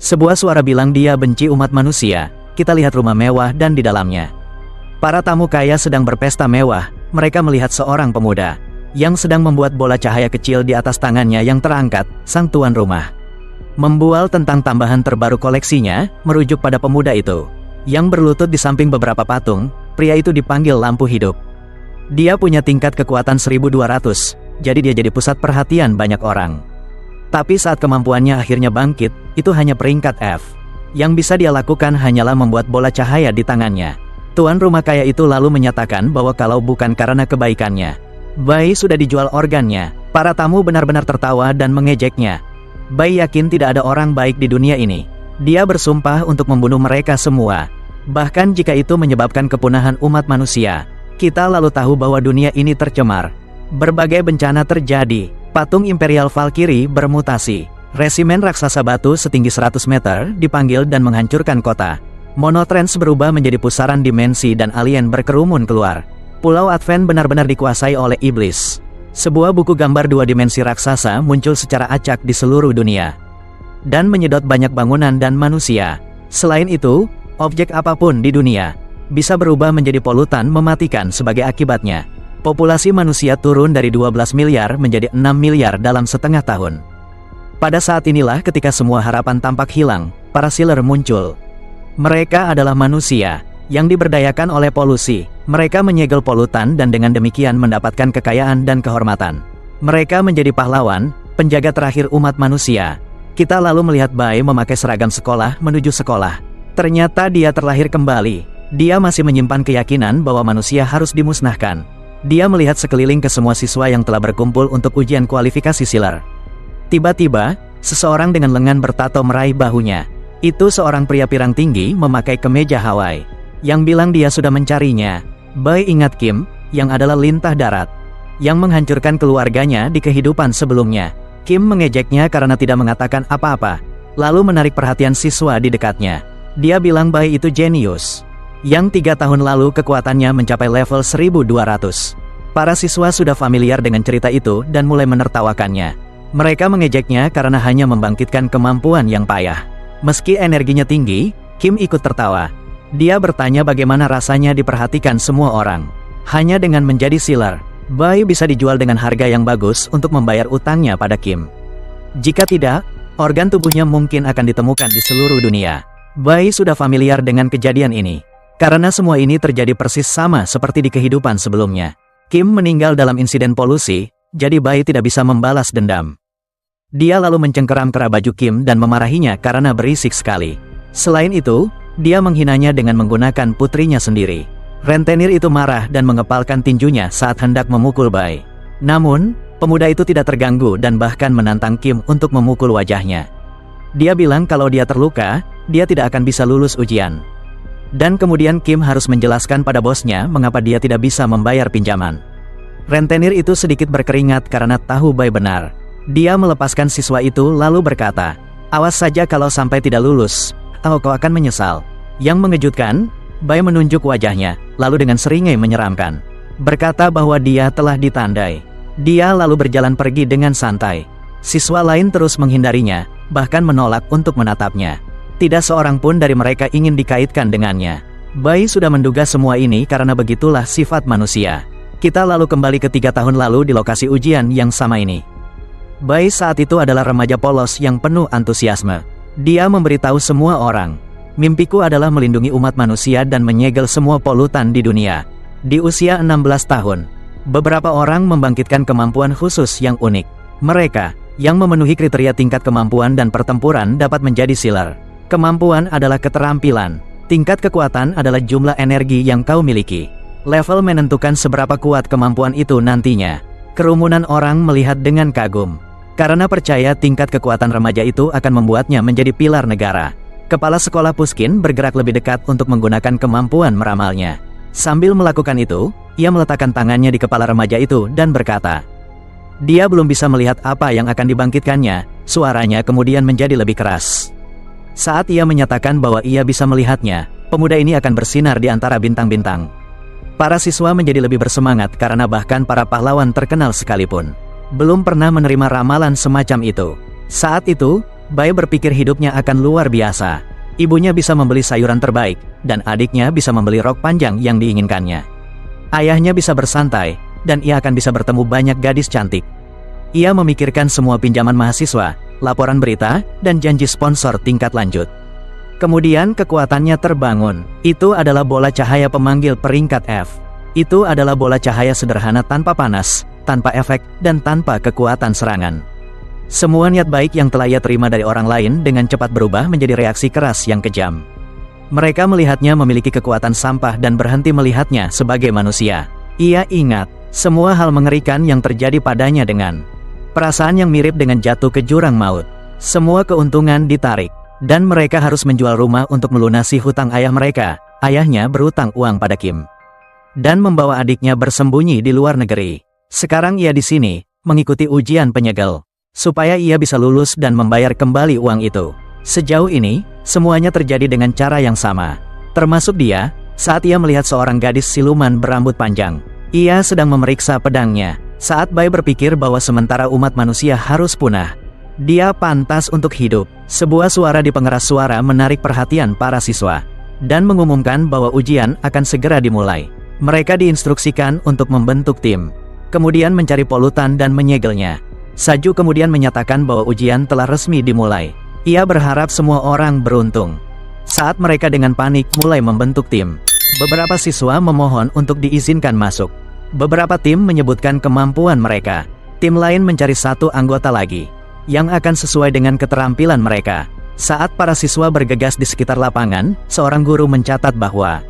Sebuah suara bilang dia benci umat manusia. Kita lihat rumah mewah dan di dalamnya. Para tamu kaya sedang berpesta mewah. Mereka melihat seorang pemuda yang sedang membuat bola cahaya kecil di atas tangannya yang terangkat, sang tuan rumah. Membual tentang tambahan terbaru koleksinya, merujuk pada pemuda itu yang berlutut di samping beberapa patung. Pria itu dipanggil lampu hidup. Dia punya tingkat kekuatan 1200, jadi dia jadi pusat perhatian banyak orang. Tapi saat kemampuannya akhirnya bangkit, itu hanya peringkat F. Yang bisa dia lakukan hanyalah membuat bola cahaya di tangannya. Tuan rumah kaya itu lalu menyatakan bahwa kalau bukan karena kebaikannya, Bai sudah dijual organnya. Para tamu benar-benar tertawa dan mengejeknya. Bai yakin tidak ada orang baik di dunia ini. Dia bersumpah untuk membunuh mereka semua. Bahkan jika itu menyebabkan kepunahan umat manusia. Kita lalu tahu bahwa dunia ini tercemar. Berbagai bencana terjadi. Patung Imperial Valkyrie bermutasi. Resimen raksasa batu setinggi 100 meter dipanggil dan menghancurkan kota. Monotrans berubah menjadi pusaran dimensi dan alien berkerumun keluar. Pulau Advent benar-benar dikuasai oleh iblis. Sebuah buku gambar 2 dimensi raksasa muncul secara acak di seluruh dunia dan menyedot banyak bangunan dan manusia. Selain itu, objek apapun di dunia bisa berubah menjadi polutan mematikan sebagai akibatnya. Populasi manusia turun dari 12 miliar menjadi 6 miliar dalam setengah tahun. Pada saat inilah ketika semua harapan tampak hilang, para sealer muncul. Mereka adalah manusia yang diberdayakan oleh polusi. Mereka menyegel polutan dan dengan demikian mendapatkan kekayaan dan kehormatan. Mereka menjadi pahlawan, penjaga terakhir umat manusia. Kita lalu melihat Bai memakai seragam sekolah menuju sekolah. Ternyata dia terlahir kembali. Dia masih menyimpan keyakinan bahwa manusia harus dimusnahkan. Dia melihat sekeliling ke semua siswa yang telah berkumpul untuk ujian kualifikasi sealer. Tiba-tiba, seseorang dengan lengan bertato meraih bahunya. Itu seorang pria pirang tinggi memakai kemeja Hawaii. Yang bilang dia sudah mencarinya. Bai ingat Kim, yang adalah lintah darat yang menghancurkan keluarganya di kehidupan sebelumnya. Kim mengejeknya karena tidak mengatakan apa-apa, lalu menarik perhatian siswa di dekatnya. Dia bilang Bai itu jenius, yang 3 tahun lalu kekuatannya mencapai level 1200. Para siswa sudah familiar dengan cerita itu dan mulai menertawakannya. Mereka mengejeknya karena hanya membangkitkan kemampuan yang payah. Meski energinya tinggi, Kim ikut tertawa. Dia bertanya bagaimana rasanya diperhatikan semua orang. Hanya dengan menjadi sealer, Bai bisa dijual dengan harga yang bagus untuk membayar utangnya pada Kim. Jika tidak, organ tubuhnya mungkin akan ditemukan di seluruh dunia. Bai sudah familiar dengan kejadian ini. Karena semua ini terjadi persis sama seperti di kehidupan sebelumnya. Kim meninggal dalam insiden polusi, jadi Bai tidak bisa membalas dendam. Dia lalu mencengkeram-keram baju Kim dan memarahinya karena berisik sekali. Selain itu, dia menghinanya dengan menggunakan putrinya sendiri. Rentenir itu marah dan mengepalkan tinjunya saat hendak memukul Bai. Namun, pemuda itu tidak terganggu dan bahkan menantang Kim untuk memukul wajahnya. Dia bilang kalau dia terluka, dia tidak akan bisa lulus ujian. Dan kemudian Kim harus menjelaskan pada bosnya mengapa dia tidak bisa membayar pinjaman. Rentenir itu sedikit berkeringat karena tahu Bai benar. Dia melepaskan siswa itu lalu berkata, "Awas saja kalau sampai tidak lulus, atau kau akan menyesal." Yang mengejutkan, Bai menunjuk wajahnya, lalu dengan seringai menyeramkan, berkata bahwa dia telah ditandai. Dia lalu berjalan pergi dengan santai. Siswa lain terus menghindarinya, bahkan menolak untuk menatapnya. Tidak seorang pun dari mereka ingin dikaitkan dengannya. Bai sudah menduga semua ini karena begitulah sifat manusia. Kita lalu kembali ke 3 tahun lalu di lokasi ujian yang sama ini. Bai saat itu adalah remaja polos yang penuh antusiasme. Dia memberitahu semua orang, "Mimpiku adalah melindungi umat manusia dan menyegel semua polutan di dunia." Di usia 16 tahun, beberapa orang membangkitkan kemampuan khusus yang unik. Mereka yang memenuhi kriteria tingkat kemampuan dan pertempuran dapat menjadi sealer. Kemampuan adalah keterampilan. Tingkat kekuatan adalah jumlah energi yang kau miliki. Level menentukan seberapa kuat kemampuan itu nantinya. Kerumunan orang melihat dengan kagum. Karena percaya tingkat kekuatan remaja itu akan membuatnya menjadi pilar negara. Kepala sekolah Puskin bergerak lebih dekat untuk menggunakan kemampuan meramalnya. Sambil melakukan itu, ia meletakkan tangannya di kepala remaja itu dan berkata, dia belum bisa melihat apa yang akan dibangkitkannya. Suaranya kemudian menjadi lebih keras. Saat ia menyatakan bahwa ia bisa melihatnya, pemuda ini akan bersinar di antara bintang-bintang. Para siswa menjadi lebih bersemangat karena bahkan para pahlawan terkenal sekalipun belum pernah menerima ramalan semacam itu. Saat itu, Bai berpikir hidupnya akan luar biasa. Ibunya bisa membeli sayuran terbaik, dan adiknya bisa membeli rok panjang yang diinginkannya. Ayahnya bisa bersantai, dan ia akan bisa bertemu banyak gadis cantik. Ia memikirkan semua pinjaman mahasiswa, laporan berita, dan janji sponsor tingkat lanjut. Kemudian kekuatannya terbangun. Itu adalah bola cahaya pemanggil peringkat F. Itu adalah bola cahaya sederhana tanpa panas, tanpa efek, dan tanpa kekuatan serangan. Semua niat baik yang telah ia terima dari orang lain dengan cepat berubah menjadi reaksi keras yang kejam. Mereka melihatnya memiliki kekuatan sampah dan berhenti melihatnya sebagai manusia. Ia ingat semua hal mengerikan yang terjadi padanya dengan perasaan yang mirip dengan jatuh ke jurang maut. Semua keuntungan ditarik, dan mereka harus menjual rumah untuk melunasi hutang ayah mereka. Ayahnya berutang uang pada Kim, dan membawa adiknya bersembunyi di luar negeri. Sekarang ia di sini, mengikuti ujian penyegel, supaya ia bisa lulus dan membayar kembali uang itu. Sejauh ini, semuanya terjadi dengan cara yang sama. Termasuk dia, saat ia melihat seorang gadis siluman berambut panjang. Ia sedang memeriksa pedangnya. Saat Bai berpikir bahwa sementara umat manusia harus punah, dia pantas untuk hidup. Sebuah suara di pengeras suara menarik perhatian para siswa, dan mengumumkan bahwa ujian akan segera dimulai. Mereka diinstruksikan untuk membentuk tim, kemudian mencari polutan dan menyegelnya. Saju kemudian menyatakan bahwa ujian telah resmi dimulai. Ia berharap semua orang beruntung. Saat mereka dengan panik mulai membentuk tim, beberapa siswa memohon untuk diizinkan masuk. Beberapa tim menyebutkan kemampuan mereka. Tim lain mencari satu anggota lagi, yang akan sesuai dengan keterampilan mereka. Saat para siswa bergegas di sekitar lapangan, seorang guru mencatat bahwa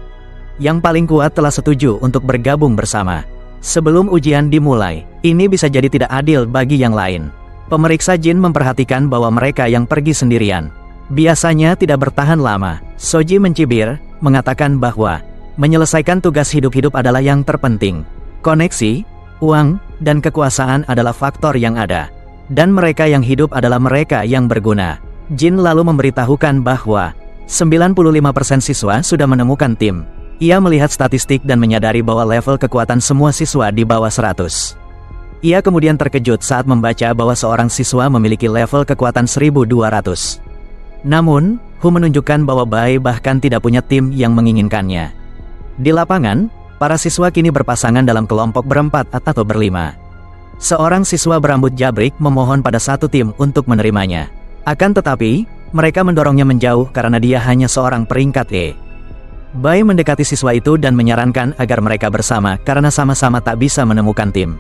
yang paling kuat telah setuju untuk bergabung bersama. Sebelum ujian dimulai, ini bisa jadi tidak adil bagi yang lain. Pemeriksa jin memperhatikan bahwa mereka yang pergi sendirian biasanya tidak bertahan lama. Soji mencibir, mengatakan bahwa menyelesaikan tugas hidup-hidup adalah yang terpenting. Koneksi, uang, dan kekuasaan adalah faktor yang ada, dan mereka yang hidup adalah mereka yang berguna. Jin lalu memberitahukan bahwa 95% siswa sudah menemukan tim. Ia melihat statistik dan menyadari bahwa level kekuatan semua siswa di bawah 100. Ia kemudian terkejut saat membaca bahwa seorang siswa memiliki level kekuatan 1200. Namun, Hu menunjukkan bahwa Bai bahkan tidak punya tim yang menginginkannya. Di lapangan, para siswa kini berpasangan dalam kelompok berempat atau berlima. Seorang siswa berambut jabrik memohon pada satu tim untuk menerimanya. Akan tetapi, mereka mendorongnya menjauh karena dia hanya seorang peringkat E. Bai mendekati siswa itu dan menyarankan agar mereka bersama karena sama-sama tak bisa menemukan tim.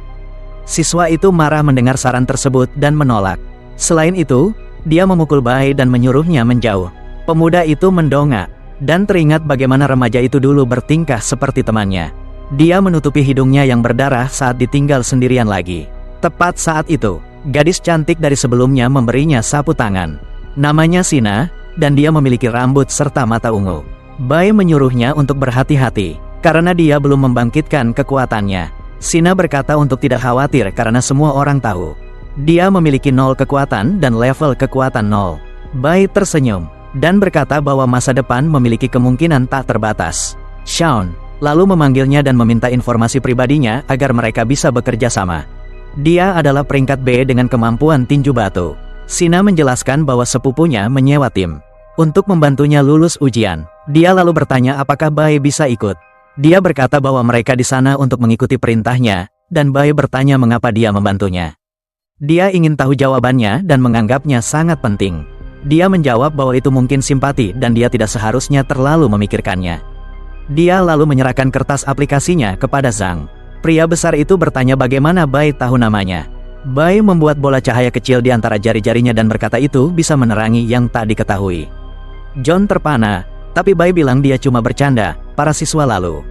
Siswa itu marah mendengar saran tersebut dan menolak. Selain itu, dia memukul Bai dan menyuruhnya menjauh. Pemuda itu mendongak, dan teringat bagaimana remaja itu dulu bertingkah seperti temannya. Dia menutupi hidungnya yang berdarah saat ditinggal sendirian lagi. Tepat saat itu, gadis cantik dari sebelumnya memberinya sapu tangan. Namanya Sina, dan dia memiliki rambut serta mata ungu. Bai menyuruhnya untuk berhati-hati, karena dia belum membangkitkan kekuatannya. Sina berkata untuk tidak khawatir karena semua orang tahu dia memiliki 0 kekuatan dan level kekuatan 0. Bai tersenyum, dan berkata bahwa masa depan memiliki kemungkinan tak terbatas. Shaun lalu memanggilnya dan meminta informasi pribadinya agar mereka bisa bekerja sama. Dia adalah peringkat B dengan kemampuan tinju batu. Sina menjelaskan bahwa sepupunya menyewa tim untuk membantunya lulus ujian. Dia lalu bertanya apakah Bai bisa ikut. Dia berkata bahwa mereka di sana untuk mengikuti perintahnya, dan Bai bertanya mengapa dia membantunya. Dia ingin tahu jawabannya dan menganggapnya sangat penting. Dia menjawab bahwa itu mungkin simpati dan dia tidak seharusnya terlalu memikirkannya. Dia lalu menyerahkan kertas aplikasinya kepada Zhang. Pria besar itu bertanya bagaimana Bai tahu namanya. Bai membuat bola cahaya kecil di antara jari-jarinya dan berkata itu bisa menerangi yang tak diketahui. John terpana, tapi Bai bilang dia cuma bercanda. Para siswa lalu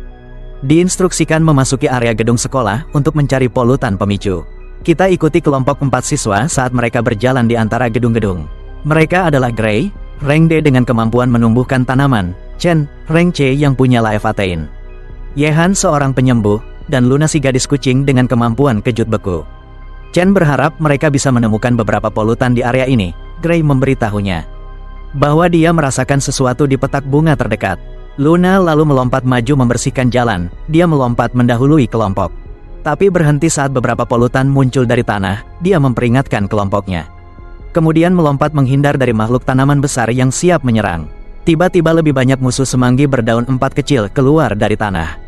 diinstruksikan memasuki area gedung sekolah untuk mencari polutan pemicu. Kita ikuti kelompok 4 siswa saat mereka berjalan di antara gedung-gedung. Mereka adalah Gray, rank D dengan kemampuan menumbuhkan tanaman, Chen, rank C yang punya life attain, Yehan seorang penyembuh, dan Luna si gadis kucing dengan kemampuan kejut beku. Chen berharap mereka bisa menemukan beberapa polutan di area ini. Gray memberitahunya bahwa dia merasakan sesuatu di petak bunga terdekat. Luna lalu melompat maju membersihkan jalan. Dia melompat mendahului kelompok, tapi berhenti saat beberapa polutan muncul dari tanah. Dia memperingatkan kelompoknya. kemudian melompat menghindar dari makhluk tanaman besar yang siap menyerang. Tiba-tiba lebih banyak musuh semanggi berdaun 4 kecil keluar dari tanah.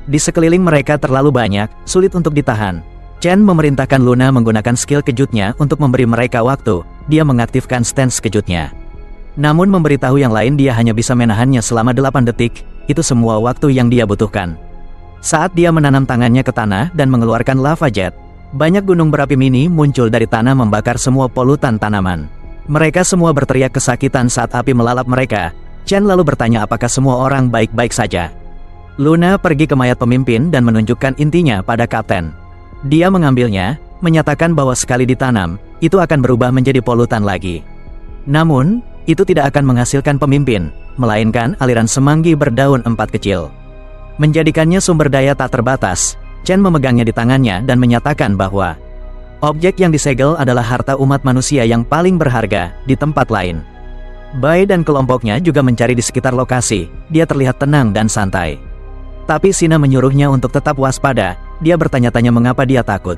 Di sekeliling mereka terlalu banyak, sulit untuk ditahan. Chen memerintahkan Luna menggunakan skill kejutnya untuk memberi mereka waktu. Dia mengaktifkan stance kejutnya. Namun memberitahu yang lain dia hanya bisa menahannya selama 8 detik, itu semua waktu yang dia butuhkan. Saat dia menanam tangannya ke tanah dan mengeluarkan lava jet, banyak gunung berapi mini muncul dari tanah membakar semua polutan tanaman. Mereka semua berteriak kesakitan saat api melalap mereka. Chen lalu bertanya apakah semua orang baik-baik saja. Luna pergi ke mayat pemimpin dan menunjukkan intinya pada kapten. Dia mengambilnya, menyatakan bahwa sekali ditanam, itu akan berubah menjadi polutan lagi. Namun, itu tidak akan menghasilkan pemimpin, melainkan aliran semanggi berdaun 4 kecil. Menjadikannya sumber daya tak terbatas, Chen memegangnya di tangannya dan menyatakan bahwa objek yang disegel adalah harta umat manusia yang paling berharga di tempat lain. Bai dan kelompoknya juga mencari di sekitar lokasi. Dia terlihat tenang dan santai. Tapi Sina menyuruhnya untuk tetap waspada. Dia bertanya-tanya mengapa dia takut.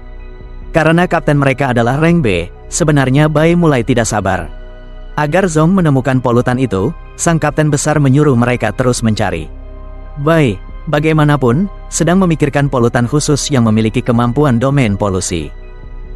Karena kapten mereka adalah rank B, sebenarnya Bai mulai tidak sabar. Agar Zhong menemukan polutan itu, sang kapten besar menyuruh mereka terus mencari. Bai, bagaimanapun, sedang memikirkan polutan khusus yang memiliki kemampuan domain polusi.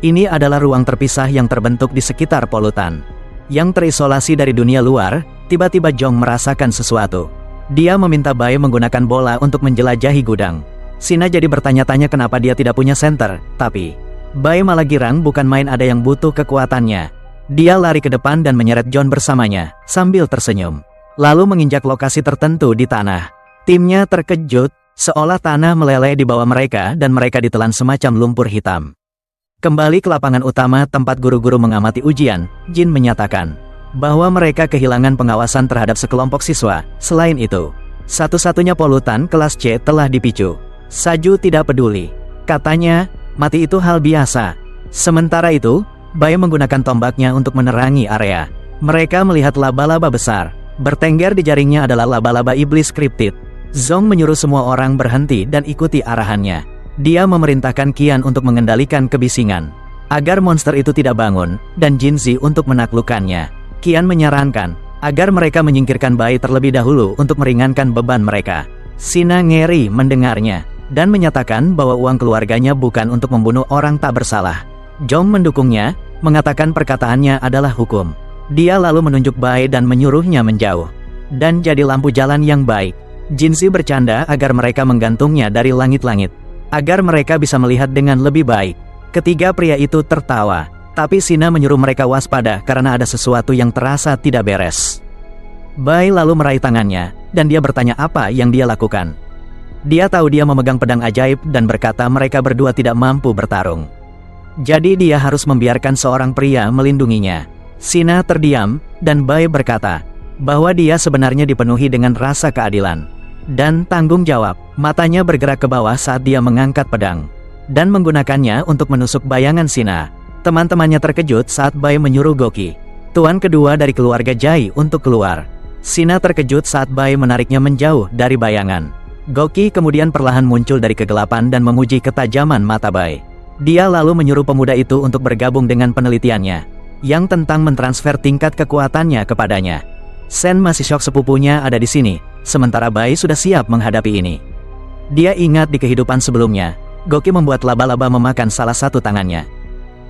Ini adalah ruang terpisah yang terbentuk di sekitar polutan. Yang terisolasi dari dunia luar, tiba-tiba Zhong merasakan sesuatu. Dia meminta Bai menggunakan bola untuk menjelajahi gudang. Sina jadi bertanya-tanya kenapa dia tidak punya center, tapi Bai malah girang bukan main ada yang butuh kekuatannya. Dia lari ke depan dan menyeret John bersamanya, sambil tersenyum. Lalu menginjak lokasi tertentu di tanah. Timnya terkejut, seolah tanah meleleh di bawah mereka dan mereka ditelan semacam lumpur hitam. Kembali ke lapangan utama tempat guru-guru mengamati ujian, Jin menyatakan bahwa mereka kehilangan pengawasan terhadap sekelompok siswa. Selain itu, satu-satunya polutan kelas C telah dipicu. Saju tidak peduli. Katanya, mati itu hal biasa. Sementara itu, Bai menggunakan tombaknya untuk menerangi area. Mereka melihat laba-laba besar. Bertengger di jaringnya adalah laba-laba iblis kriptid. Zhong menyuruh semua orang berhenti dan ikuti arahannya. Dia memerintahkan Qian untuk mengendalikan kebisingan, agar monster itu tidak bangun, dan Jinzi untuk menaklukkannya. Qian menyarankan agar mereka menyingkirkan Bai terlebih dahulu untuk meringankan beban mereka. Sina ngeri mendengarnya, dan menyatakan bahwa uang keluarganya bukan untuk membunuh orang tak bersalah. Zhong mendukungnya, mengatakan perkataannya adalah hukum. Dia lalu menunjuk Bai dan menyuruhnya menjauh. Dan jadi lampu jalan yang baik. Jinzi bercanda agar mereka menggantungnya dari langit-langit, agar mereka bisa melihat dengan lebih baik. Ketiga pria itu tertawa. Tapi Sina menyuruh mereka waspada karena ada sesuatu yang terasa tidak beres. Bai lalu meraih tangannya, dan dia bertanya apa yang dia lakukan. Dia tahu dia memegang pedang ajaib dan berkata mereka berdua tidak mampu bertarung. Jadi dia harus membiarkan seorang pria melindunginya. Sina terdiam, dan Bai berkata bahwa dia sebenarnya dipenuhi dengan rasa keadilan dan tanggung jawab. Matanya bergerak ke bawah saat dia mengangkat pedang dan menggunakannya untuk menusuk bayangan Sina. Teman-temannya terkejut saat Bai menyuruh Goki, tuan kedua dari keluarga Jai, untuk keluar. Sina terkejut saat Bai menariknya menjauh dari bayangan. Goki kemudian perlahan muncul dari kegelapan dan memuji ketajaman mata Bai. Dia lalu menyuruh pemuda itu untuk bergabung dengan penelitiannya, yang tentang mentransfer tingkat kekuatannya kepadanya. Sen masih syok sepupunya ada di sini, sementara Bai sudah siap menghadapi ini. Dia ingat di kehidupan sebelumnya, Goki membuat laba-laba memakan salah satu tangannya.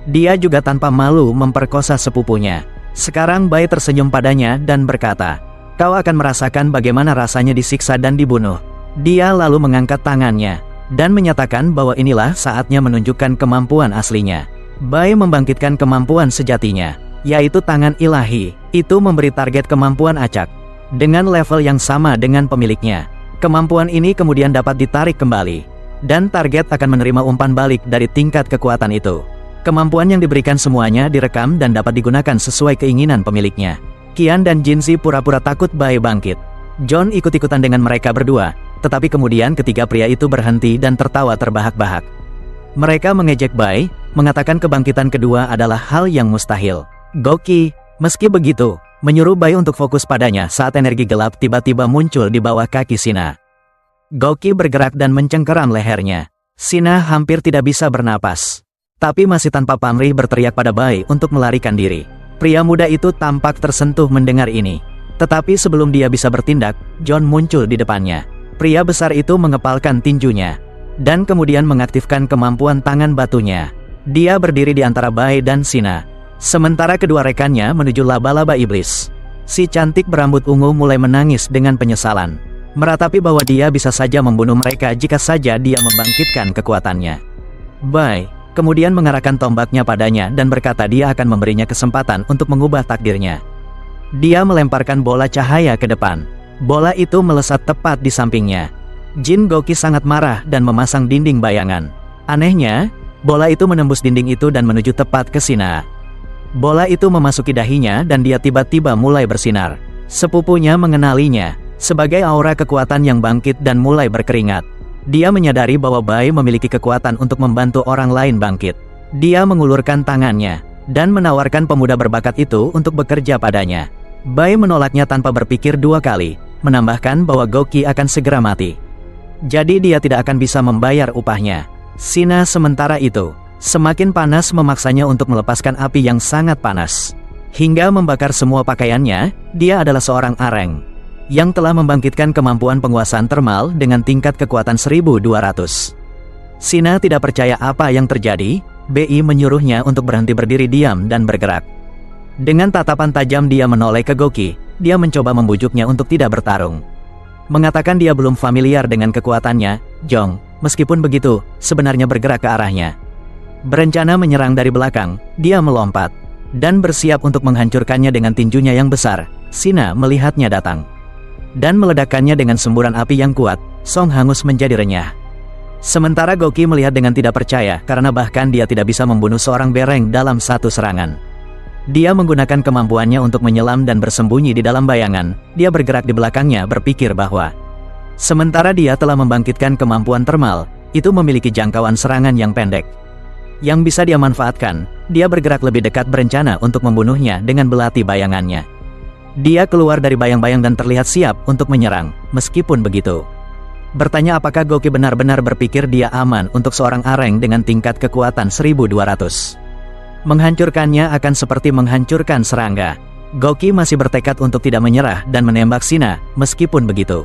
Dia juga tanpa malu memperkosa sepupunya. Sekarang Bai tersenyum padanya dan berkata, "Kau akan merasakan bagaimana rasanya disiksa dan dibunuh." Dia lalu mengangkat tangannya dan menyatakan bahwa inilah saatnya menunjukkan kemampuan aslinya. Bai membangkitkan kemampuan sejatinya, yaitu tangan ilahi. Itu memberi target kemampuan acak dengan level yang sama dengan pemiliknya. Kemampuan ini kemudian dapat ditarik kembali, dan target akan menerima umpan balik dari tingkat kekuatan itu. Kemampuan yang diberikan semuanya direkam dan dapat digunakan sesuai keinginan pemiliknya. Qian dan Jinzi pura-pura takut Bai bangkit. John ikut-ikutan dengan mereka berdua, tetapi kemudian ketiga pria itu berhenti dan tertawa terbahak-bahak. Mereka mengejek Bai, mengatakan kebangkitan kedua adalah hal yang mustahil. Goki, meski begitu, menyuruh Bai untuk fokus padanya saat energi gelap tiba-tiba muncul di bawah kaki Sina. Goki bergerak dan mencengkeram lehernya. Sina hampir tidak bisa bernapas, tapi masih tanpa pamrih berteriak pada Bai untuk melarikan diri. Pria muda itu tampak tersentuh mendengar ini. Tetapi sebelum dia bisa bertindak, John muncul di depannya. Pria besar itu mengepalkan tinjunya dan kemudian mengaktifkan kemampuan tangan batunya. Dia berdiri di antara Bai dan Sina, sementara kedua rekannya menuju laba-laba iblis. Si cantik berambut ungu mulai menangis dengan penyesalan, meratapi bahwa dia bisa saja membunuh mereka jika saja dia membangkitkan kekuatannya. Bai kemudian mengarahkan tombaknya padanya dan berkata dia akan memberinya kesempatan untuk mengubah takdirnya. Dia melemparkan bola cahaya ke depan. Bola itu melesat tepat di sampingnya. Jin Gouqi sangat marah dan memasang dinding bayangan. Anehnya, bola itu menembus dinding itu dan menuju tepat ke Sina. Bola itu memasuki dahinya dan dia tiba-tiba mulai bersinar. Sepupunya mengenalinya sebagai aura kekuatan yang bangkit dan mulai berkeringat. Dia menyadari bahwa Bai memiliki kekuatan untuk membantu orang lain bangkit. Dia mengulurkan tangannya dan menawarkan pemuda berbakat itu untuk bekerja padanya. Bai menolaknya tanpa berpikir dua kali, menambahkan bahwa Gouqi akan segera mati. Jadi dia tidak akan bisa membayar upahnya. Sina sementara itu semakin panas memaksanya untuk melepaskan api yang sangat panas. Hingga membakar semua pakaiannya. Dia adalah seorang areng yang telah membangkitkan kemampuan penguasaan termal dengan tingkat kekuatan 1200. Sina tidak percaya apa yang terjadi. Bi menyuruhnya untuk berhenti berdiri diam dan bergerak. Dengan tatapan tajam dia menoleh ke Gouqi. Dia mencoba membujuknya untuk tidak bertarung, mengatakan dia belum familiar dengan kekuatannya. Jong, meskipun begitu, sebenarnya bergerak ke arahnya. Berencana menyerang dari belakang, dia melompat dan bersiap untuk menghancurkannya dengan tinjunya yang besar. Sina melihatnya datang dan meledakkannya dengan semburan api yang kuat. Song hangus menjadi renyah. Sementara Gouqi melihat dengan tidak percaya karena bahkan dia tidak bisa membunuh seorang bereng dalam satu serangan. Dia menggunakan kemampuannya untuk menyelam dan bersembunyi di dalam bayangan. Dia bergerak di belakangnya berpikir bahwa sementara dia telah membangkitkan kemampuan termal, itu memiliki jangkauan serangan yang pendek yang bisa dia manfaatkan. Dia bergerak lebih dekat berencana untuk membunuhnya dengan belati bayangannya. Dia keluar dari bayang-bayang dan terlihat siap untuk menyerang. Meskipun begitu, bertanya apakah Gouqi benar-benar berpikir dia aman untuk seorang areng dengan tingkat kekuatan 1200. Menghancurkannya akan seperti menghancurkan serangga. Gouqi masih bertekad untuk tidak menyerah dan menembak Sina. Meskipun begitu,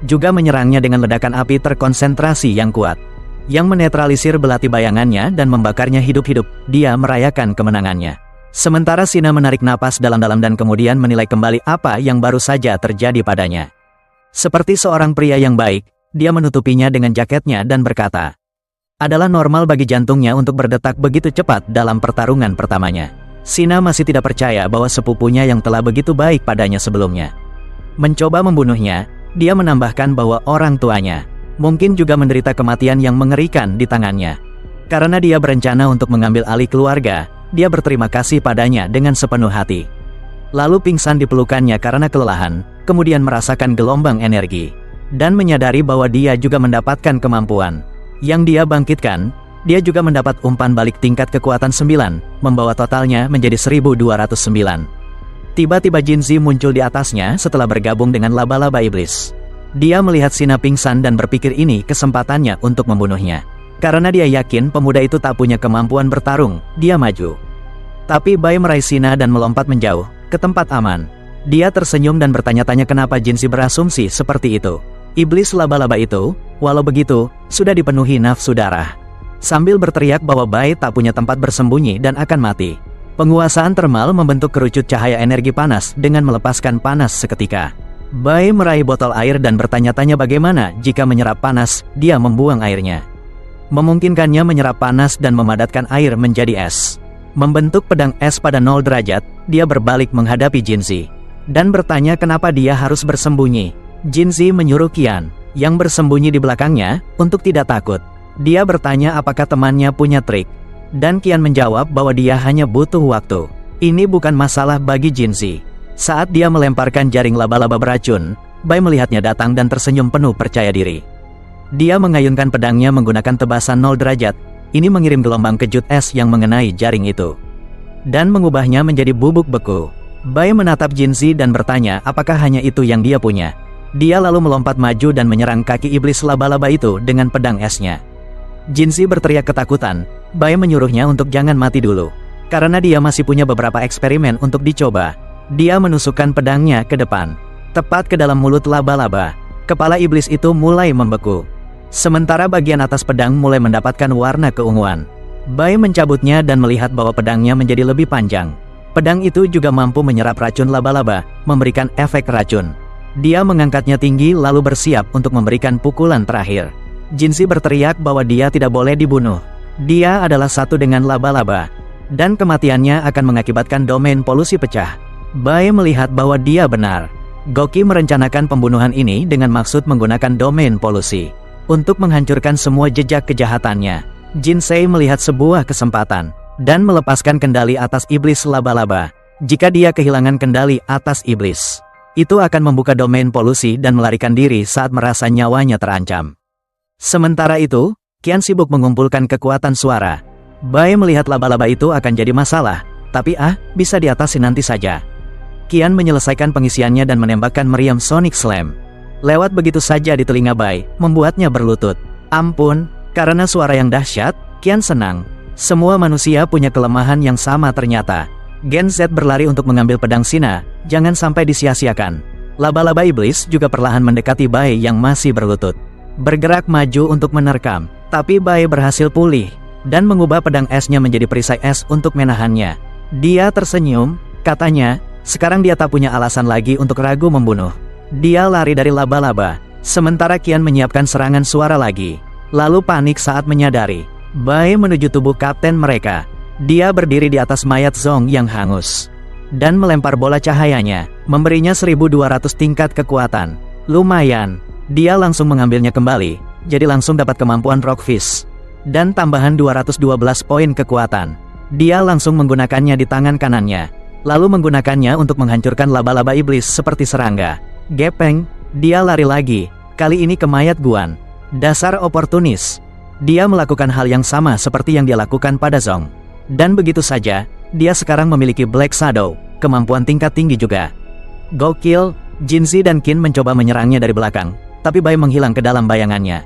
juga menyerangnya dengan ledakan api terkonsentrasi yang kuat, yang menetralisir belati bayangannya dan membakarnya hidup-hidup. Dia merayakan kemenangannya. Sementara Sina menarik napas dalam-dalam dan kemudian menilai kembali apa yang baru saja terjadi padanya. Seperti seorang pria yang baik, dia menutupinya dengan jaketnya dan berkata, adalah normal bagi jantungnya untuk berdetak begitu cepat dalam pertarungan pertamanya. Sina masih tidak percaya bahwa sepupunya yang telah begitu baik padanya sebelumnya mencoba membunuhnya. Dia menambahkan bahwa orang tuanya mungkin juga menderita kematian yang mengerikan di tangannya. Karena dia berencana untuk mengambil alih keluarga, dia berterima kasih padanya dengan sepenuh hati. Lalu pingsan di pelukannya karena kelelahan, kemudian merasakan gelombang energi dan menyadari bahwa dia juga mendapatkan kemampuan yang dia bangkitkan. Dia juga mendapat umpan balik tingkat kekuatan 9, membawa totalnya menjadi 1209. Tiba-tiba Jinzi muncul di atasnya setelah bergabung dengan laba-laba iblis. Dia melihat Sina pingsan dan berpikir ini kesempatannya untuk membunuhnya. Karena dia yakin pemuda itu tak punya kemampuan bertarung, dia maju. Tapi Bai meraih Sina dan melompat menjauh ke tempat aman. Dia tersenyum dan bertanya-tanya kenapa Jinzi berasumsi seperti itu. Iblis laba-laba itu, walau begitu, sudah dipenuhi nafsu darah. Sambil berteriak bahwa Bai tak punya tempat bersembunyi dan akan mati. Penguasaan termal membentuk kerucut cahaya energi panas dengan melepaskan panas seketika. Bai meraih botol air dan bertanya-tanya bagaimana jika menyerap panas, dia membuang airnya. Memungkinkannya menyerap panas dan memadatkan air menjadi es. Membentuk pedang es pada 0 derajat, dia berbalik menghadapi Jinzi dan bertanya kenapa dia harus bersembunyi. Jinzi menyuruh Qian, yang bersembunyi di belakangnya, untuk tidak takut. Dia bertanya apakah temannya punya trik, dan Qian menjawab bahwa dia hanya butuh waktu. Ini bukan masalah bagi Jinzi. Saat dia melemparkan jaring laba-laba beracun, Bai melihatnya datang dan tersenyum penuh percaya diri. Dia mengayunkan pedangnya menggunakan tebasan 0 derajat. Ini mengirim gelombang kejut es yang mengenai jaring itu dan mengubahnya menjadi bubuk beku. Bai menatap Jinzi dan bertanya apakah hanya itu yang dia punya. Dia lalu melompat maju dan menyerang kaki iblis laba-laba itu dengan pedang esnya. Jinzi berteriak ketakutan. Bai menyuruhnya untuk jangan mati dulu. Karena dia masih punya beberapa eksperimen untuk dicoba, dia menusukkan pedangnya ke depan, tepat ke dalam mulut laba-laba. Kepala iblis itu mulai membeku. Sementara bagian atas pedang mulai mendapatkan warna keunguan. Bai mencabutnya dan melihat bahwa pedangnya menjadi lebih panjang. Pedang itu juga mampu menyerap racun laba-laba, memberikan efek racun. Dia mengangkatnya tinggi lalu bersiap untuk memberikan pukulan terakhir. Jinzi berteriak bahwa dia tidak boleh dibunuh. Dia adalah satu dengan laba-laba, dan kematiannya akan mengakibatkan domain polusi pecah. Bai melihat bahwa dia benar. Gouki merencanakan pembunuhan ini dengan maksud menggunakan domain polusi untuk menghancurkan semua jejak kejahatannya. Jinsei melihat sebuah kesempatan dan melepaskan kendali atas iblis laba-laba. Jika dia kehilangan kendali atas iblis, itu akan membuka domain polusi dan melarikan diri saat merasa nyawanya terancam. Sementara itu, Qian sibuk mengumpulkan kekuatan suara. Bai melihat laba-laba itu akan jadi masalah, tapi bisa diatasi nanti saja. Qian menyelesaikan pengisiannya dan menembakkan meriam Sonic Slam. Lewat begitu saja di telinga Bai, membuatnya berlutut. Ampun, karena suara yang dahsyat, Qian senang. Semua manusia punya kelemahan yang sama ternyata. Gen Z berlari untuk mengambil pedang Sina, jangan sampai disia-siakan. Laba-laba iblis juga perlahan mendekati Bai yang masih berlutut. Bergerak maju untuk menerkam, tapi Bai berhasil pulih dan mengubah pedang esnya menjadi perisai es untuk menahannya. Dia tersenyum, katanya, sekarang dia tak punya alasan lagi untuk ragu membunuh. Dia lari dari laba-laba, sementara Qian menyiapkan serangan suara lagi. Lalu panik saat menyadari Bai menuju tubuh kapten mereka. Dia berdiri di atas mayat Zong yang hangus dan melempar bola cahayanya, memberinya 1200 tingkat kekuatan. Lumayan. Dia langsung mengambilnya kembali, jadi langsung dapat kemampuan Rock Fist dan tambahan 212 poin kekuatan. Dia langsung menggunakannya di tangan kanannya, lalu menggunakannya untuk menghancurkan laba-laba iblis seperti serangga. Gepeng, dia lari lagi, kali ini ke mayat Guan. Dasar oportunis. Dia melakukan hal yang sama seperti yang dia lakukan pada Zong. Dan begitu saja, dia sekarang memiliki Black Shadow, kemampuan tingkat tinggi juga. Gokil, Jinzi dan Qin mencoba menyerangnya dari belakang, tapi Bai menghilang ke dalam bayangannya.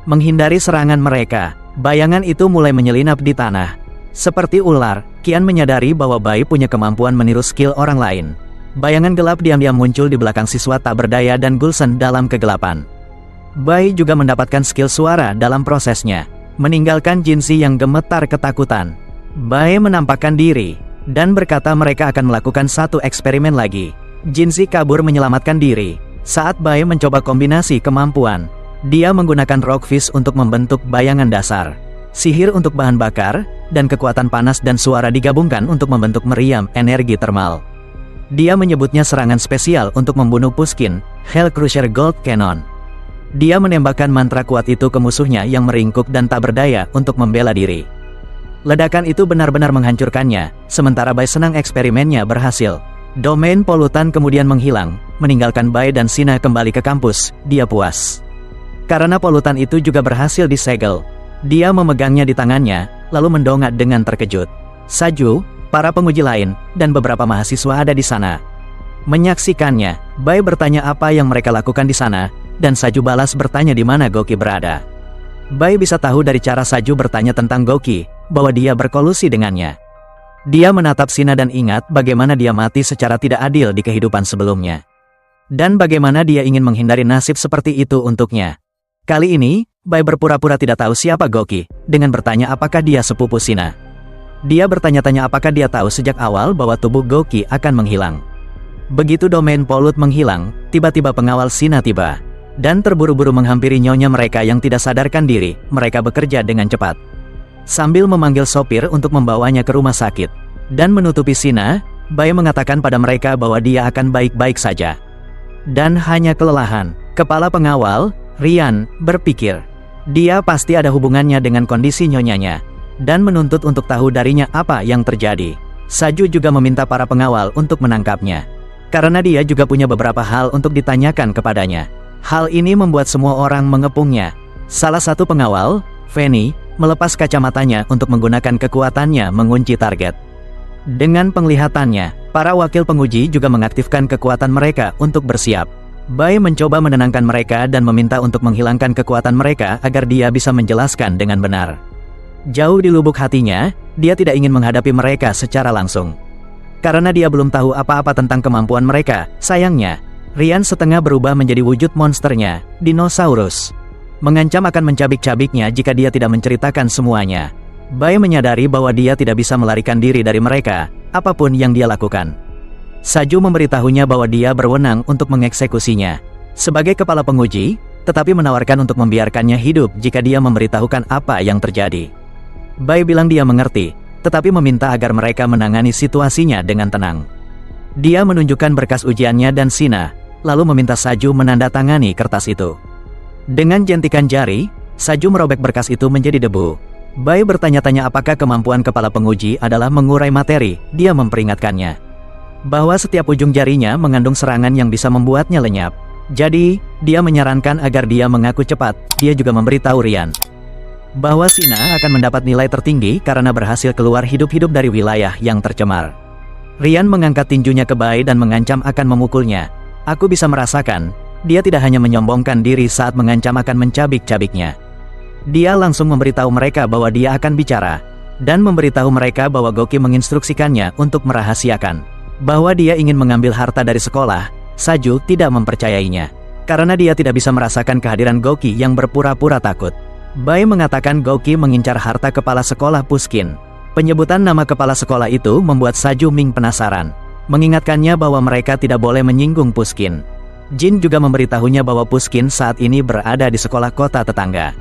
Menghindari serangan mereka, bayangan itu mulai menyelinap di tanah. Seperti ular, Qian menyadari bahwa Bai punya kemampuan meniru skill orang lain. Bayangan gelap diam-diam muncul di belakang siswa tak berdaya dan Gulsen dalam kegelapan. Bai juga mendapatkan skill suara dalam prosesnya, meninggalkan Jinzi yang gemetar ketakutan. Bai menampakkan diri, dan berkata mereka akan melakukan satu eksperimen lagi. Jinzi kabur menyelamatkan diri. Saat Bai mencoba kombinasi kemampuan, dia menggunakan Rock Fist untuk membentuk bayangan dasar, sihir untuk bahan bakar, dan kekuatan panas dan suara digabungkan untuk membentuk meriam energi termal. Dia menyebutnya serangan spesial untuk membunuh Pushkin, Hell Crusher Gold Cannon. Dia menembakkan mantra kuat itu ke musuhnya yang meringkuk dan tak berdaya untuk membela diri. Ledakan itu benar-benar menghancurkannya, sementara Bai senang eksperimennya berhasil. Domain polutan kemudian menghilang, meninggalkan Bai dan Sina kembali ke kampus. Dia puas. Karena polutan itu juga berhasil disegel. Dia memegangnya di tangannya, lalu mendongak dengan terkejut. Saju, para penguji lain, dan beberapa mahasiswa ada di sana. Menyaksikannya, Bai bertanya apa yang mereka lakukan di sana, dan Saju balas bertanya di mana Gouki berada. Bai bisa tahu dari cara Saju bertanya tentang Gouki, bahwa dia berkolusi dengannya. Dia menatap Sina dan ingat bagaimana dia mati secara tidak adil di kehidupan sebelumnya. Dan bagaimana dia ingin menghindari nasib seperti itu untuknya. Kali ini, Bai berpura-pura tidak tahu siapa Gouki, dengan bertanya apakah dia sepupu Sina. Dia bertanya-tanya apakah dia tahu sejak awal bahwa tubuh Gouki akan menghilang. Begitu domain polut menghilang, tiba-tiba pengawal Sina tiba. Dan terburu-buru menghampiri nyonya mereka yang tidak sadarkan diri. Mereka bekerja dengan cepat, sambil memanggil sopir untuk membawanya ke rumah sakit. Dan menutupi Sina, Bai mengatakan pada mereka bahwa dia akan baik-baik saja. Dan hanya kelelahan. Kepala pengawal, Rian, berpikir, dia pasti ada hubungannya dengan kondisi nyonyanya, dan menuntut untuk tahu darinya apa yang terjadi. Saju juga meminta para pengawal untuk menangkapnya, karena dia juga punya beberapa hal untuk ditanyakan kepadanya. Hal ini membuat semua orang mengepungnya. Salah satu pengawal, Fanny, melepas kacamatanya untuk menggunakan kekuatannya mengunci target. Dengan penglihatannya, para wakil penguji juga mengaktifkan kekuatan mereka untuk bersiap. Bai mencoba menenangkan mereka dan meminta untuk menghilangkan kekuatan mereka agar dia bisa menjelaskan dengan benar. Jauh di lubuk hatinya, dia tidak ingin menghadapi mereka secara langsung. Karena dia belum tahu apa-apa tentang kemampuan mereka, sayangnya, Ryan setengah berubah menjadi wujud monsternya, dinosaurus. Mengancam akan mencabik-cabiknya jika dia tidak menceritakan semuanya. Bai menyadari bahwa dia tidak bisa melarikan diri dari mereka, apapun yang dia lakukan. Saju memberitahunya bahwa dia berwenang untuk mengeksekusinya. Sebagai kepala penguji, tetapi menawarkan untuk membiarkannya hidup jika dia memberitahukan apa yang terjadi. Bai bilang dia mengerti, tetapi meminta agar mereka menangani situasinya dengan tenang. Dia menunjukkan berkas ujiannya dan Sina, lalu meminta Saju menandatangani kertas itu. Dengan jentikan jari, Saju merobek berkas itu menjadi debu. Bai bertanya-tanya apakah kemampuan kepala penguji adalah mengurai materi. Dia memperingatkannya bahwa setiap ujung jarinya mengandung serangan yang bisa membuatnya lenyap. Jadi, dia menyarankan agar dia mengaku cepat. Dia juga memberitahu Ryan bahwa Sina akan mendapat nilai tertinggi karena berhasil keluar hidup-hidup dari wilayah yang tercemar. Ryan mengangkat tinjunya ke Bai dan mengancam akan memukulnya. Aku bisa merasakan, dia tidak hanya menyombongkan diri saat mengancam akan mencabik-cabiknya. Dia langsung memberitahu mereka bahwa dia akan bicara, dan memberitahu mereka bahwa Goki menginstruksikannya untuk merahasiakan bahwa dia ingin mengambil harta dari sekolah. Saju tidak mempercayainya, karena dia tidak bisa merasakan kehadiran Goki yang berpura-pura takut. Bai mengatakan Goki mengincar harta kepala sekolah Puskin. Penyebutan nama kepala sekolah itu membuat Saju Ming penasaran, mengingatkannya bahwa mereka tidak boleh menyinggung Puskin. Jin juga memberitahunya bahwa Puskin saat ini berada di sekolah kota tetangga.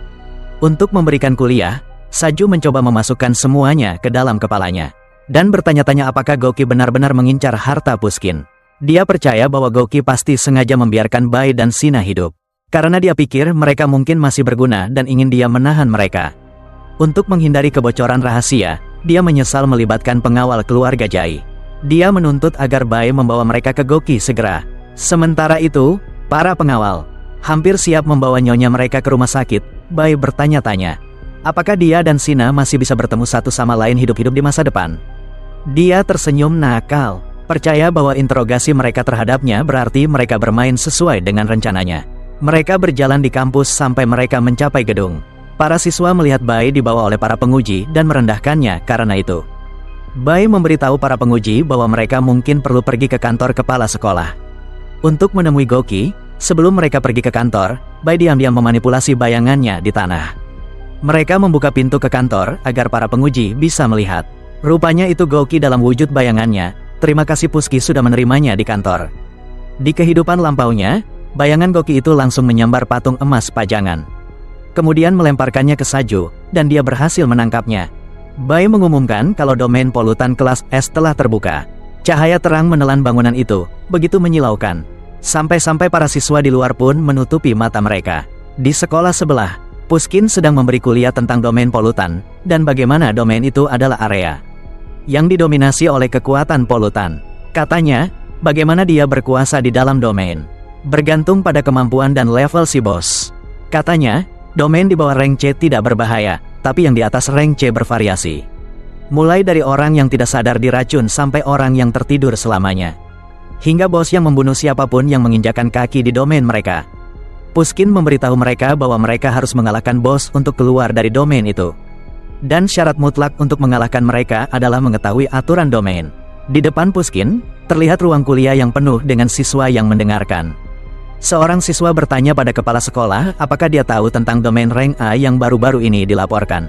Untuk memberikan kuliah, Saju mencoba memasukkan semuanya ke dalam kepalanya, dan bertanya-tanya apakah Goki benar-benar mengincar harta Puskin. Dia percaya bahwa Goki pasti sengaja membiarkan Bai dan Sina hidup, karena dia pikir mereka mungkin masih berguna dan ingin dia menahan mereka. Untuk menghindari kebocoran rahasia, dia menyesal melibatkan pengawal keluarga Jai. Dia menuntut agar Bai membawa mereka ke Goki segera. Sementara itu, para pengawal hampir siap membawa nyonya mereka ke rumah sakit. Bai bertanya-tanya, apakah dia dan Sina masih bisa bertemu satu sama lain hidup-hidup di masa depan? Dia tersenyum nakal, percaya bahwa interogasi mereka terhadapnya berarti mereka bermain sesuai dengan rencananya. Mereka berjalan di kampus sampai mereka mencapai gedung. Para siswa melihat Bai dibawa oleh para penguji dan merendahkannya karena itu. Bai memberitahu para penguji bahwa mereka mungkin perlu pergi ke kantor kepala sekolah untuk menemui Goki. Sebelum mereka pergi ke kantor, Bai diam-diam memanipulasi bayangannya di tanah. Mereka membuka pintu ke kantor agar para penguji bisa melihat. Rupanya itu Goki dalam wujud bayangannya. Terima kasih Puski sudah menerimanya di kantor. Di kehidupan lampaunya, bayangan Goki itu langsung menyambar patung emas pajangan. Kemudian melemparkannya ke Saju, dan dia berhasil menangkapnya. Bai mengumumkan kalau domain polutan kelas S telah terbuka. Cahaya terang menelan bangunan itu, begitu menyilaukan. Sampai-sampai para siswa di luar pun menutupi mata mereka. Di sekolah sebelah, Puskin sedang memberi kuliah tentang domain polutan, dan bagaimana domain itu adalah area yang didominasi oleh kekuatan polutan. Katanya, bagaimana dia berkuasa di dalam domain bergantung pada kemampuan dan level si bos. Katanya, domain di bawah rank C tidak berbahaya, tapi yang di atas rank C bervariasi. Mulai dari orang yang tidak sadar diracun sampai orang yang tertidur selamanya. Hingga bos yang membunuh siapapun yang menginjakan kaki di domain mereka. Puskin memberitahu mereka bahwa mereka harus mengalahkan bos untuk keluar dari domain itu. Dan syarat mutlak untuk mengalahkan mereka adalah mengetahui aturan domain. Di depan Puskin, terlihat ruang kuliah yang penuh dengan siswa yang mendengarkan. Seorang siswa bertanya pada kepala sekolah apakah dia tahu tentang domain rank A yang baru-baru ini dilaporkan.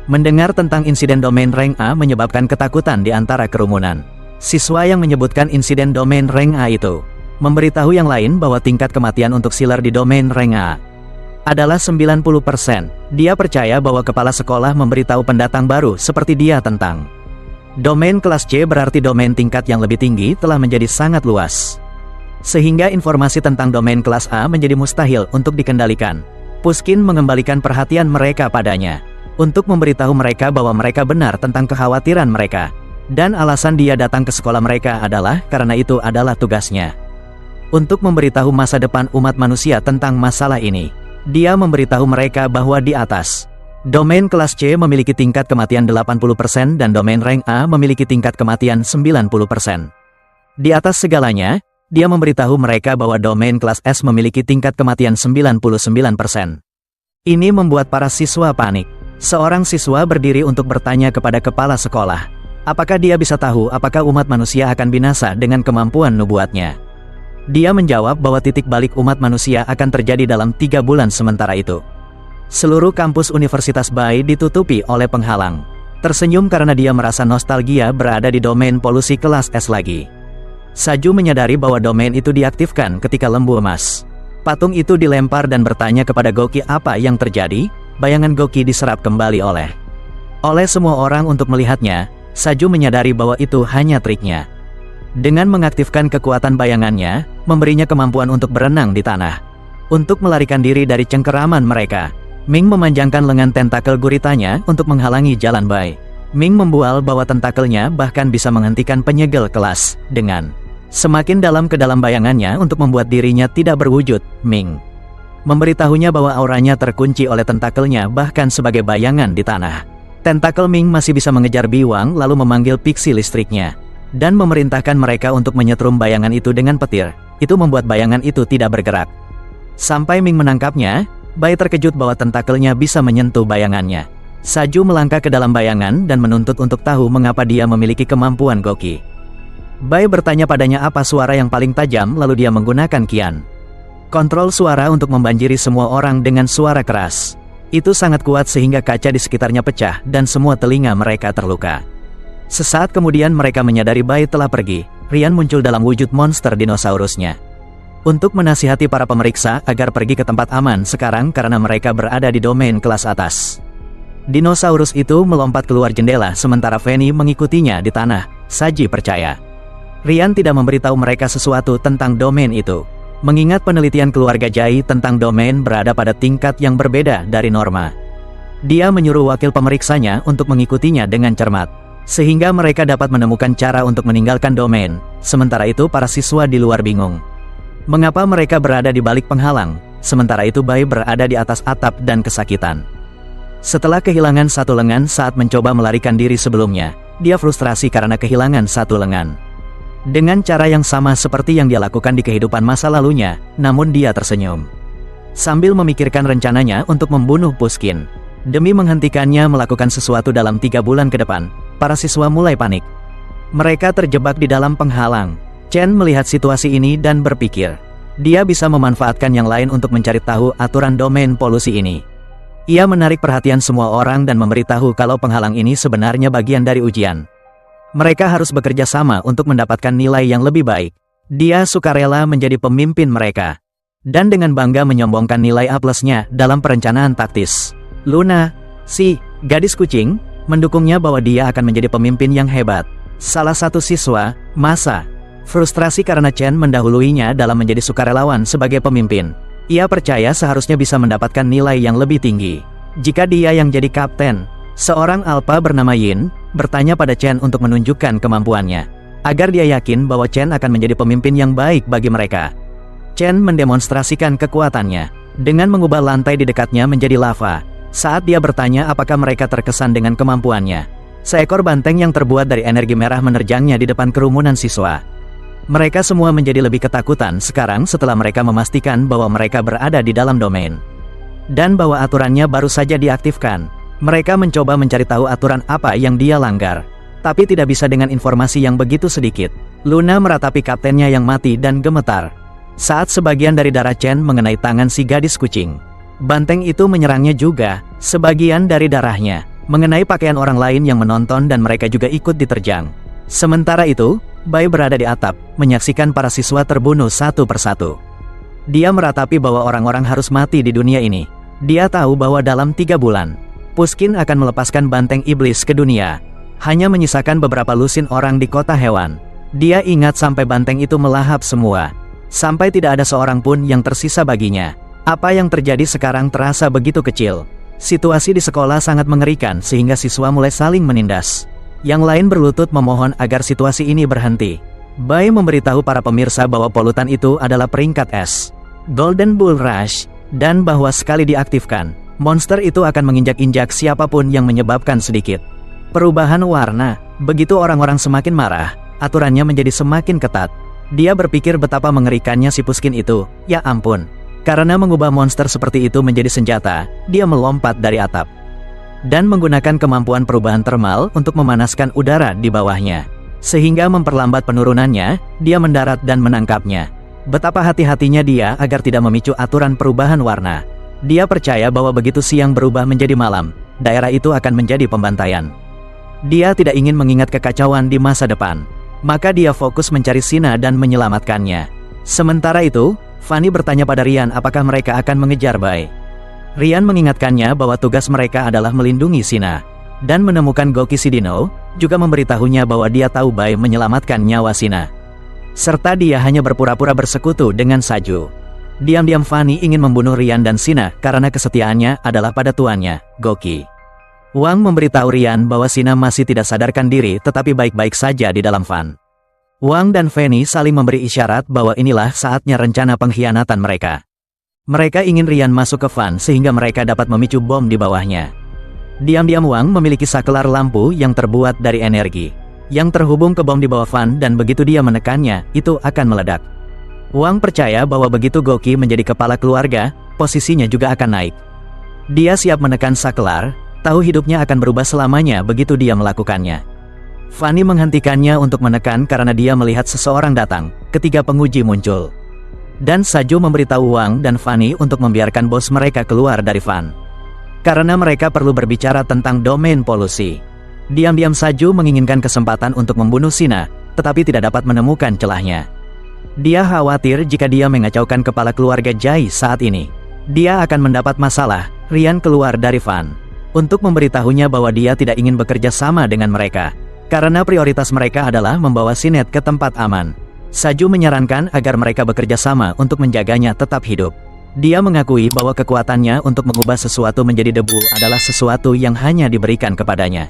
Mendengar tentang insiden domain rank A menyebabkan ketakutan di antara kerumunan. Siswa yang menyebutkan insiden domain rank A itu memberitahu yang lain bahwa tingkat kematian untuk sealer di domain rank A adalah 90%. Dia percaya bahwa kepala sekolah memberitahu pendatang baru seperti dia tentang domain kelas C, berarti domain tingkat yang lebih tinggi telah menjadi sangat luas. Sehingga informasi tentang domain kelas A menjadi mustahil untuk dikendalikan. Puskin mengembalikan perhatian mereka padanya untuk memberitahu mereka bahwa mereka benar tentang kekhawatiran mereka. Dan alasan dia datang ke sekolah mereka adalah karena itu adalah tugasnya untuk memberitahu masa depan umat manusia tentang masalah ini. Dia memberitahu mereka bahwa di atas domain kelas C memiliki tingkat kematian 80% dan domain rank A memiliki tingkat kematian 90%. Di atas segalanya, dia memberitahu mereka bahwa domain kelas S memiliki tingkat kematian 99%. Ini membuat para siswa panik. Seorang siswa berdiri untuk bertanya kepada kepala sekolah. Apakah dia bisa tahu apakah umat manusia akan binasa dengan kemampuan nubuatnya? Dia menjawab bahwa titik balik umat manusia akan terjadi dalam 3 bulan sementara itu. Seluruh kampus Universitas Bai ditutupi oleh penghalang. Tersenyum karena dia merasa nostalgia berada di domain polusi kelas S lagi. Saju menyadari bahwa domain itu diaktifkan ketika lembu emas. Patung itu dilempar dan bertanya kepada Goki apa yang terjadi. Bayangan Goki diserap kembali oleh semua orang untuk melihatnya. Saju menyadari bahwa itu hanya triknya. Dengan mengaktifkan kekuatan bayangannya, memberinya kemampuan untuk berenang di tanah. Untuk melarikan diri dari cengkeraman mereka, Ming memanjangkan lengan tentakel guritanya untuk menghalangi jalan Bai. Ming membual bahwa tentakelnya bahkan bisa menghentikan penyegel kelas, dengan semakin dalam ke dalam bayangannya untuk membuat dirinya tidak berwujud. Ming memberitahunya bahwa auranya terkunci oleh tentakelnya bahkan sebagai bayangan di tanah. Tentakel Ming masih bisa mengejar Biwang lalu memanggil piksi listriknya, dan memerintahkan mereka untuk menyetrum bayangan itu dengan petir. Itu membuat bayangan itu tidak bergerak. Sampai Ming menangkapnya, Bai terkejut bahwa tentakelnya bisa menyentuh bayangannya. Saju melangkah ke dalam bayangan dan menuntut untuk tahu mengapa dia memiliki kemampuan Goki. Bai bertanya padanya apa suara yang paling tajam lalu dia menggunakan Qian. Kontrol suara untuk membanjiri semua orang dengan suara keras. Itu sangat kuat sehingga kaca di sekitarnya pecah dan semua telinga mereka terluka. Sesaat kemudian mereka menyadari Bai telah pergi. Rian muncul dalam wujud monster dinosaurusnya. Untuk menasihati para pemeriksa agar pergi ke tempat aman sekarang karena mereka berada di domain kelas atas. Dinosaurus itu melompat keluar jendela sementara Fanny mengikutinya di tanah. Saji percaya. Rian tidak memberitahu mereka sesuatu tentang domain itu. Mengingat penelitian keluarga Jai tentang domain berada pada tingkat yang berbeda dari norma. Dia menyuruh wakil pemeriksanya untuk mengikutinya dengan cermat, sehingga mereka dapat menemukan cara untuk meninggalkan domain. Sementara itu para siswa di luar bingung. Mengapa mereka berada di balik penghalang, sementara itu Bai berada di atas atap dan kesakitan. Setelah kehilangan satu lengan saat mencoba melarikan diri sebelumnya, dia frustrasi karena kehilangan satu lengan. Dengan cara yang sama seperti yang dia lakukan di kehidupan masa lalunya, namun dia tersenyum. Sambil memikirkan rencananya untuk membunuh Pushkin. Demi menghentikannya melakukan sesuatu dalam 3 bulan ke depan, para siswa mulai panik. Mereka terjebak di dalam penghalang. Chen melihat situasi ini dan berpikir, dia bisa memanfaatkan yang lain untuk mencari tahu aturan domain polusi ini. Ia menarik perhatian semua orang dan memberitahu kalau penghalang ini sebenarnya bagian dari ujian. Mereka harus bekerja sama untuk mendapatkan nilai yang lebih baik. Dia sukarela menjadi pemimpin mereka. Dan dengan bangga menyombongkan nilai A+-nya dalam perencanaan taktis. Luna, si gadis kucing, mendukungnya bahwa dia akan menjadi pemimpin yang hebat. Salah satu siswa, Masa, frustrasi karena Chen mendahuluinya dalam menjadi sukarelawan sebagai pemimpin. Ia percaya seharusnya bisa mendapatkan nilai yang lebih tinggi jika dia yang jadi kapten. Seorang alpha bernama Yin bertanya pada Chen untuk menunjukkan kemampuannya, agar dia yakin bahwa Chen akan menjadi pemimpin yang baik bagi mereka. Chen mendemonstrasikan kekuatannya dengan mengubah lantai di dekatnya menjadi lava. Saat dia bertanya apakah mereka terkesan dengan kemampuannya, seekor banteng yang terbuat dari energi merah menerjangnya di depan kerumunan siswa. Mereka semua menjadi lebih ketakutan sekarang setelah mereka memastikan bahwa mereka berada di dalam domain, dan bahwa aturannya baru saja diaktifkan. Mereka mencoba mencari tahu aturan apa yang dia langgar, tapi tidak bisa dengan informasi yang begitu sedikit. Luna meratapi kaptennya yang mati dan gemetar. Saat sebagian dari darah Chen mengenai tangan si gadis kucing, banteng itu menyerangnya juga. Sebagian dari darahnya mengenai pakaian orang lain yang menonton dan mereka juga ikut diterjang. Sementara itu, Bai berada di atap, menyaksikan para siswa terbunuh satu persatu. Dia meratapi bahwa orang-orang harus mati di dunia ini. Dia tahu bahwa dalam 3 bulan, Pushkin akan melepaskan banteng iblis ke dunia. Hanya menyisakan beberapa lusin orang di kota hewan. Dia ingat sampai banteng itu melahap semua. Sampai tidak ada seorang pun yang tersisa baginya. Apa yang terjadi sekarang terasa begitu kecil. Situasi di sekolah sangat mengerikan sehingga siswa mulai saling menindas. Yang lain berlutut memohon agar situasi ini berhenti. Bai memberitahu para pemirsa bahwa polutan itu adalah peringkat S, Golden Bull Rush, dan bahwa sekali diaktifkan, monster itu akan menginjak-injak siapapun yang menyebabkan sedikit perubahan warna. Begitu orang-orang semakin marah, aturannya menjadi semakin ketat. Dia berpikir betapa mengerikannya si Pushkin itu. Ya ampun. Karena mengubah monster seperti itu menjadi senjata, dia melompat dari atap. dan menggunakan kemampuan perubahan termal untuk memanaskan udara di bawahnya. Sehingga memperlambat penurunannya, dia mendarat dan menangkapnya. Betapa hati-hatinya dia agar tidak memicu aturan perubahan warna. Dia percaya bahwa begitu siang berubah menjadi malam, daerah itu akan menjadi pembantaian. Dia tidak ingin mengingat kekacauan di masa depan. Maka dia fokus mencari Sina dan menyelamatkannya. Sementara itu, Fanny bertanya pada Rian apakah mereka akan mengejar Bai. Rian mengingatkannya bahwa tugas mereka adalah melindungi Sina. Dan menemukan Goki Sidino, juga memberitahunya bahwa dia tahu Bai menyelamatkan nyawa Sina. Serta dia hanya berpura-pura bersekutu dengan Saju. Diam-diam Fanny ingin membunuh Rian dan Sina karena kesetiaannya adalah pada tuannya, Goki. Wang memberitahu Rian bahwa Sina masih tidak sadarkan diri tetapi baik-baik saja di dalam van. Wang dan Fanny saling memberi isyarat bahwa inilah saatnya rencana pengkhianatan mereka. Mereka ingin Rian masuk ke van sehingga mereka dapat memicu bom di bawahnya. Diam-diam Wang memiliki saklar lampu yang terbuat dari energi, yang terhubung ke bom di bawah van dan begitu dia menekannya, itu akan meledak. Wang percaya bahwa begitu Goki menjadi kepala keluarga, posisinya juga akan naik. Dia siap menekan saklar. Tahu hidupnya akan berubah selamanya begitu dia melakukannya. Fanny menghentikannya untuk menekan karena dia melihat seseorang datang, ketiga penguji muncul. Dan Saju memberitahu Wang dan Fanny untuk membiarkan bos mereka keluar dari van. Karena mereka perlu berbicara tentang domain polusi. Diam-diam Saju menginginkan kesempatan untuk membunuh Sina, tetapi tidak dapat menemukan celahnya. Dia khawatir jika dia mengacaukan kepala keluarga Jai saat ini. Dia akan mendapat masalah. Rian keluar dari van untuk memberitahunya bahwa dia tidak ingin bekerja sama dengan mereka, karena prioritas mereka adalah membawa Sinet ke tempat aman. Saju menyarankan agar mereka bekerja sama untuk menjaganya tetap hidup. Dia mengakui bahwa kekuatannya untuk mengubah sesuatu menjadi debu adalah sesuatu yang hanya diberikan kepadanya.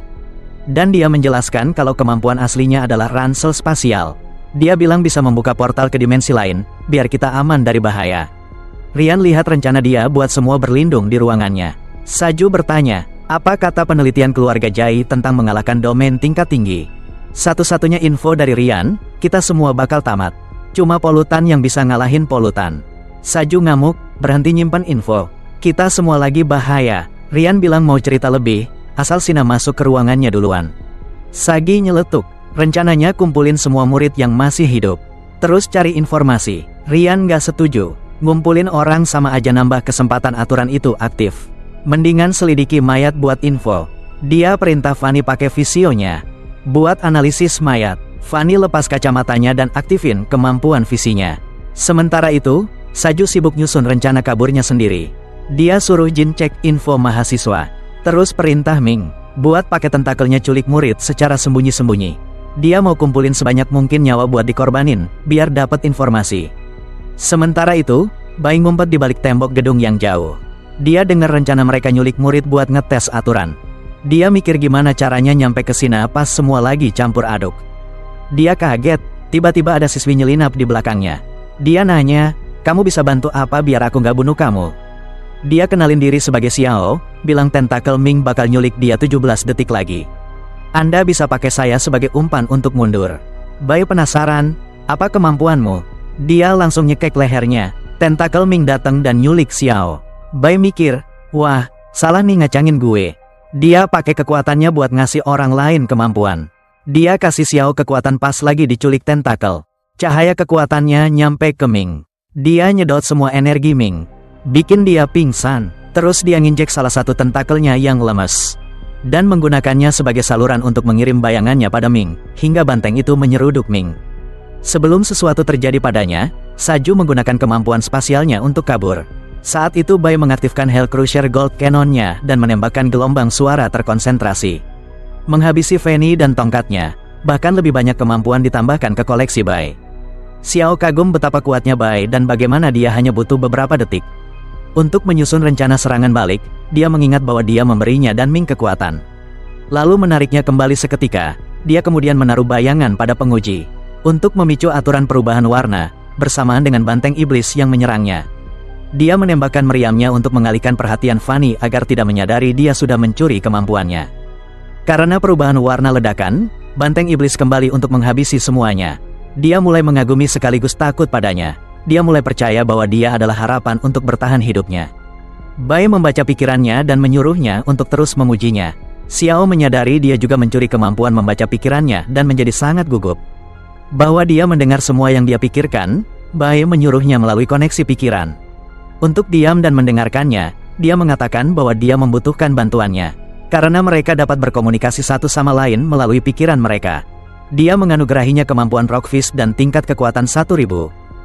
Dan dia menjelaskan kalau kemampuan aslinya adalah ransel spasial. Dia bilang bisa membuka portal ke dimensi lain, biar kita aman dari bahaya. Rian lihat rencana dia buat semua berlindung di ruangannya. Saju bertanya, apa kata penelitian keluarga Jai tentang mengalahkan domain tingkat tinggi? Satu-satunya info dari Rian, kita semua bakal tamat. Cuma polutan yang bisa ngalahin polutan. Saju ngamuk, berhenti nyimpan info. Kita semua lagi bahaya. Rian bilang mau cerita lebih, asal Sina masuk ke ruangannya duluan. Sagi nyeletuk, rencananya kumpulin semua murid yang masih hidup. Terus cari informasi. Rian gak setuju, ngumpulin orang sama aja nambah kesempatan aturan itu aktif. Mendingan selidiki mayat buat info. Dia perintah Fanny pakai visionya. Buat analisis mayat. Fanny lepas kacamatanya dan aktifin kemampuan visinya. Sementara itu, Saju sibuk nyusun rencana kaburnya sendiri. Dia suruh Jin cek info mahasiswa. Terus perintah Ming, buat pakai tentakelnya culik murid secara sembunyi-sembunyi. Dia mau kumpulin sebanyak mungkin nyawa buat dikorbanin, biar dapat informasi. Sementara itu, Bai ngumpet di balik tembok gedung yang jauh. Dia dengar rencana mereka nyulik murid buat ngetes aturan. Dia mikir gimana caranya nyampe ke Sina pas semua lagi campur aduk. Dia kaget, tiba-tiba ada siswi nyelinap di belakangnya. Dia nanya, kamu bisa bantu apa biar aku gak bunuh kamu? Dia kenalin diri sebagai Xiao, bilang tentakel Ming bakal nyulik dia 17 detik lagi. Anda bisa pakai saya sebagai umpan untuk mundur. Bai penasaran, apa kemampuanmu? Dia langsung nyekek lehernya. Tentakel Ming datang dan nyulik Xiao. Bai mikir, wah, salah nih ngacangin gue. Dia pakai kekuatannya buat ngasih orang lain kemampuan. Dia kasih Xiao kekuatan pas lagi diculik tentakel. Cahaya kekuatannya nyampe ke Ming. Dia nyedot semua energi Ming, bikin dia pingsan. Terus dia nginjek salah satu tentakelnya yang lemes, dan menggunakannya sebagai saluran untuk mengirim bayangannya pada Ming, hingga banteng itu menyeruduk Ming. Sebelum sesuatu terjadi padanya, Saju menggunakan kemampuan spasialnya untuk kabur. Saat itu Bai mengaktifkan Hell Crusher Gold Cannon-nya dan menembakkan gelombang suara terkonsentrasi, menghabisi Fanny dan tongkatnya. Bahkan lebih banyak kemampuan ditambahkan ke koleksi Bai. Xiao kagum betapa kuatnya Bai dan bagaimana dia hanya butuh beberapa detik untuk menyusun rencana serangan balik. Dia mengingat bahwa dia memberinya dan Ming kekuatan, lalu menariknya kembali seketika. Dia kemudian menaruh bayangan pada penguji untuk memicu aturan perubahan warna bersamaan dengan banteng iblis yang menyerangnya. Dia menembakkan meriamnya untuk mengalihkan perhatian Fanny agar tidak menyadari dia sudah mencuri kemampuannya. Karena perubahan warna ledakan, banteng iblis kembali untuk menghabisi semuanya. Dia mulai mengagumi sekaligus takut padanya. Dia mulai percaya bahwa dia adalah harapan untuk bertahan hidupnya. Bai membaca pikirannya dan menyuruhnya untuk terus memujinya. Xiao menyadari dia juga mencuri kemampuan membaca pikirannya dan menjadi sangat gugup. Bahwa dia mendengar semua yang dia pikirkan, Bai menyuruhnya melalui koneksi pikiran. Untuk diam dan mendengarkannya, dia mengatakan bahwa dia membutuhkan bantuannya. Karena mereka dapat berkomunikasi satu sama lain melalui pikiran mereka. Dia menganugerahinya kemampuan Rockfish dan tingkat kekuatan 1000.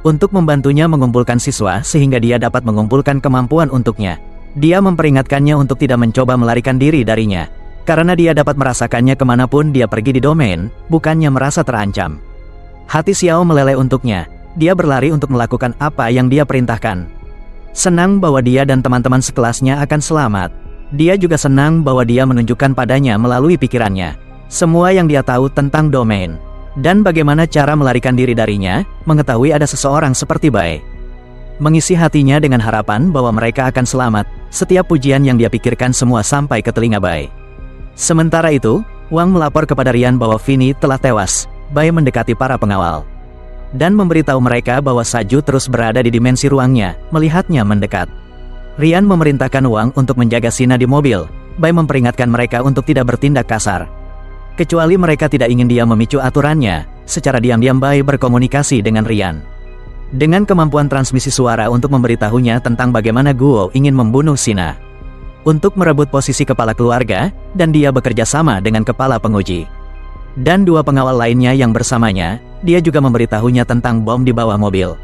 Untuk membantunya mengumpulkan siswa sehingga dia dapat mengumpulkan kemampuan untuknya. Dia memperingatkannya untuk tidak mencoba melarikan diri darinya. Karena dia dapat merasakannya kemanapun dia pergi di domain, bukannya merasa terancam. Hati Xiao meleleh untuknya. Dia berlari untuk melakukan apa yang dia perintahkan. Senang bahwa dia dan teman-teman sekelasnya akan selamat. Dia juga senang bahwa dia menunjukkan padanya melalui pikirannya semua yang dia tahu tentang domain. Dan bagaimana cara melarikan diri darinya, mengetahui ada seseorang seperti Bai. Mengisi hatinya dengan harapan bahwa mereka akan selamat, setiap pujian yang dia pikirkan semua sampai ke telinga Bai. Sementara itu, Wang melapor kepada Rian bahwa Vini telah tewas. Bai mendekati para pengawal dan memberitahu mereka bahwa Saju terus berada di dimensi ruangnya, melihatnya mendekat. Rian memerintahkan Wang untuk menjaga Sina di mobil. Bai memperingatkan mereka untuk tidak bertindak kasar. Kecuali mereka tidak ingin dia memicu aturannya, secara diam-diam Bai berkomunikasi dengan Rian. Dengan kemampuan transmisi suara untuk memberitahunya tentang bagaimana Guo ingin membunuh Sina. Untuk merebut posisi kepala keluarga, dan dia bekerja sama dengan kepala penguji. Dan dua pengawal lainnya yang bersamanya, dia juga memberitahunya tentang bom di bawah mobil.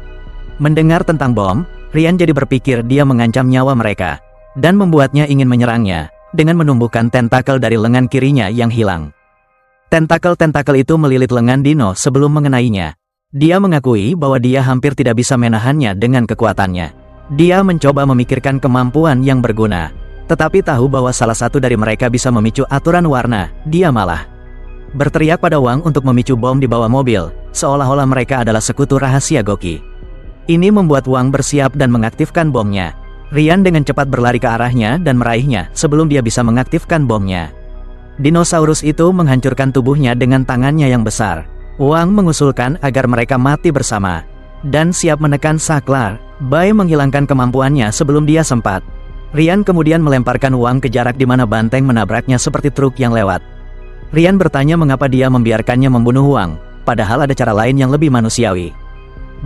Mendengar tentang bom, Rian jadi berpikir dia mengancam nyawa mereka, dan membuatnya ingin menyerangnya, dengan menumbuhkan tentakel dari lengan kirinya yang hilang. Tentakel-tentakel itu melilit lengan Dino sebelum mengenainya. Dia mengakui bahwa dia hampir tidak bisa menahannya dengan kekuatannya. Dia mencoba memikirkan kemampuan yang berguna. Tetapi tahu bahwa salah satu dari mereka bisa memicu aturan warna, dia malah berteriak pada Wang untuk memicu bom di bawah mobil, seolah-olah mereka adalah sekutu rahasia Goki. Ini membuat Wang bersiap dan mengaktifkan bomnya. Rian dengan cepat berlari ke arahnya dan meraihnya sebelum dia bisa mengaktifkan bomnya. Dinosaurus itu menghancurkan tubuhnya dengan tangannya yang besar. Wang mengusulkan agar mereka mati bersama. Dan siap menekan saklar, Bai menghilangkan kemampuannya sebelum dia sempat. Rian kemudian melemparkan Wang ke jarak di mana banteng menabraknya seperti truk yang lewat. Rian bertanya mengapa dia membiarkannya membunuh Wang, padahal ada cara lain yang lebih manusiawi.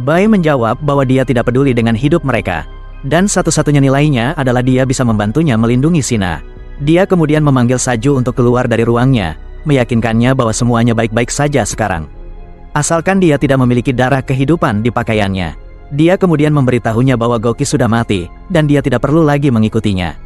Bai menjawab bahwa dia tidak peduli dengan hidup mereka. Dan satu-satunya nilainya adalah dia bisa membantunya melindungi Sina. Dia kemudian memanggil Saju untuk keluar dari ruangnya, meyakinkannya bahwa semuanya baik-baik saja sekarang. Asalkan dia tidak memiliki darah kehidupan di pakaiannya. Dia kemudian memberitahunya bahwa Goki sudah mati, dan dia tidak perlu lagi mengikutinya.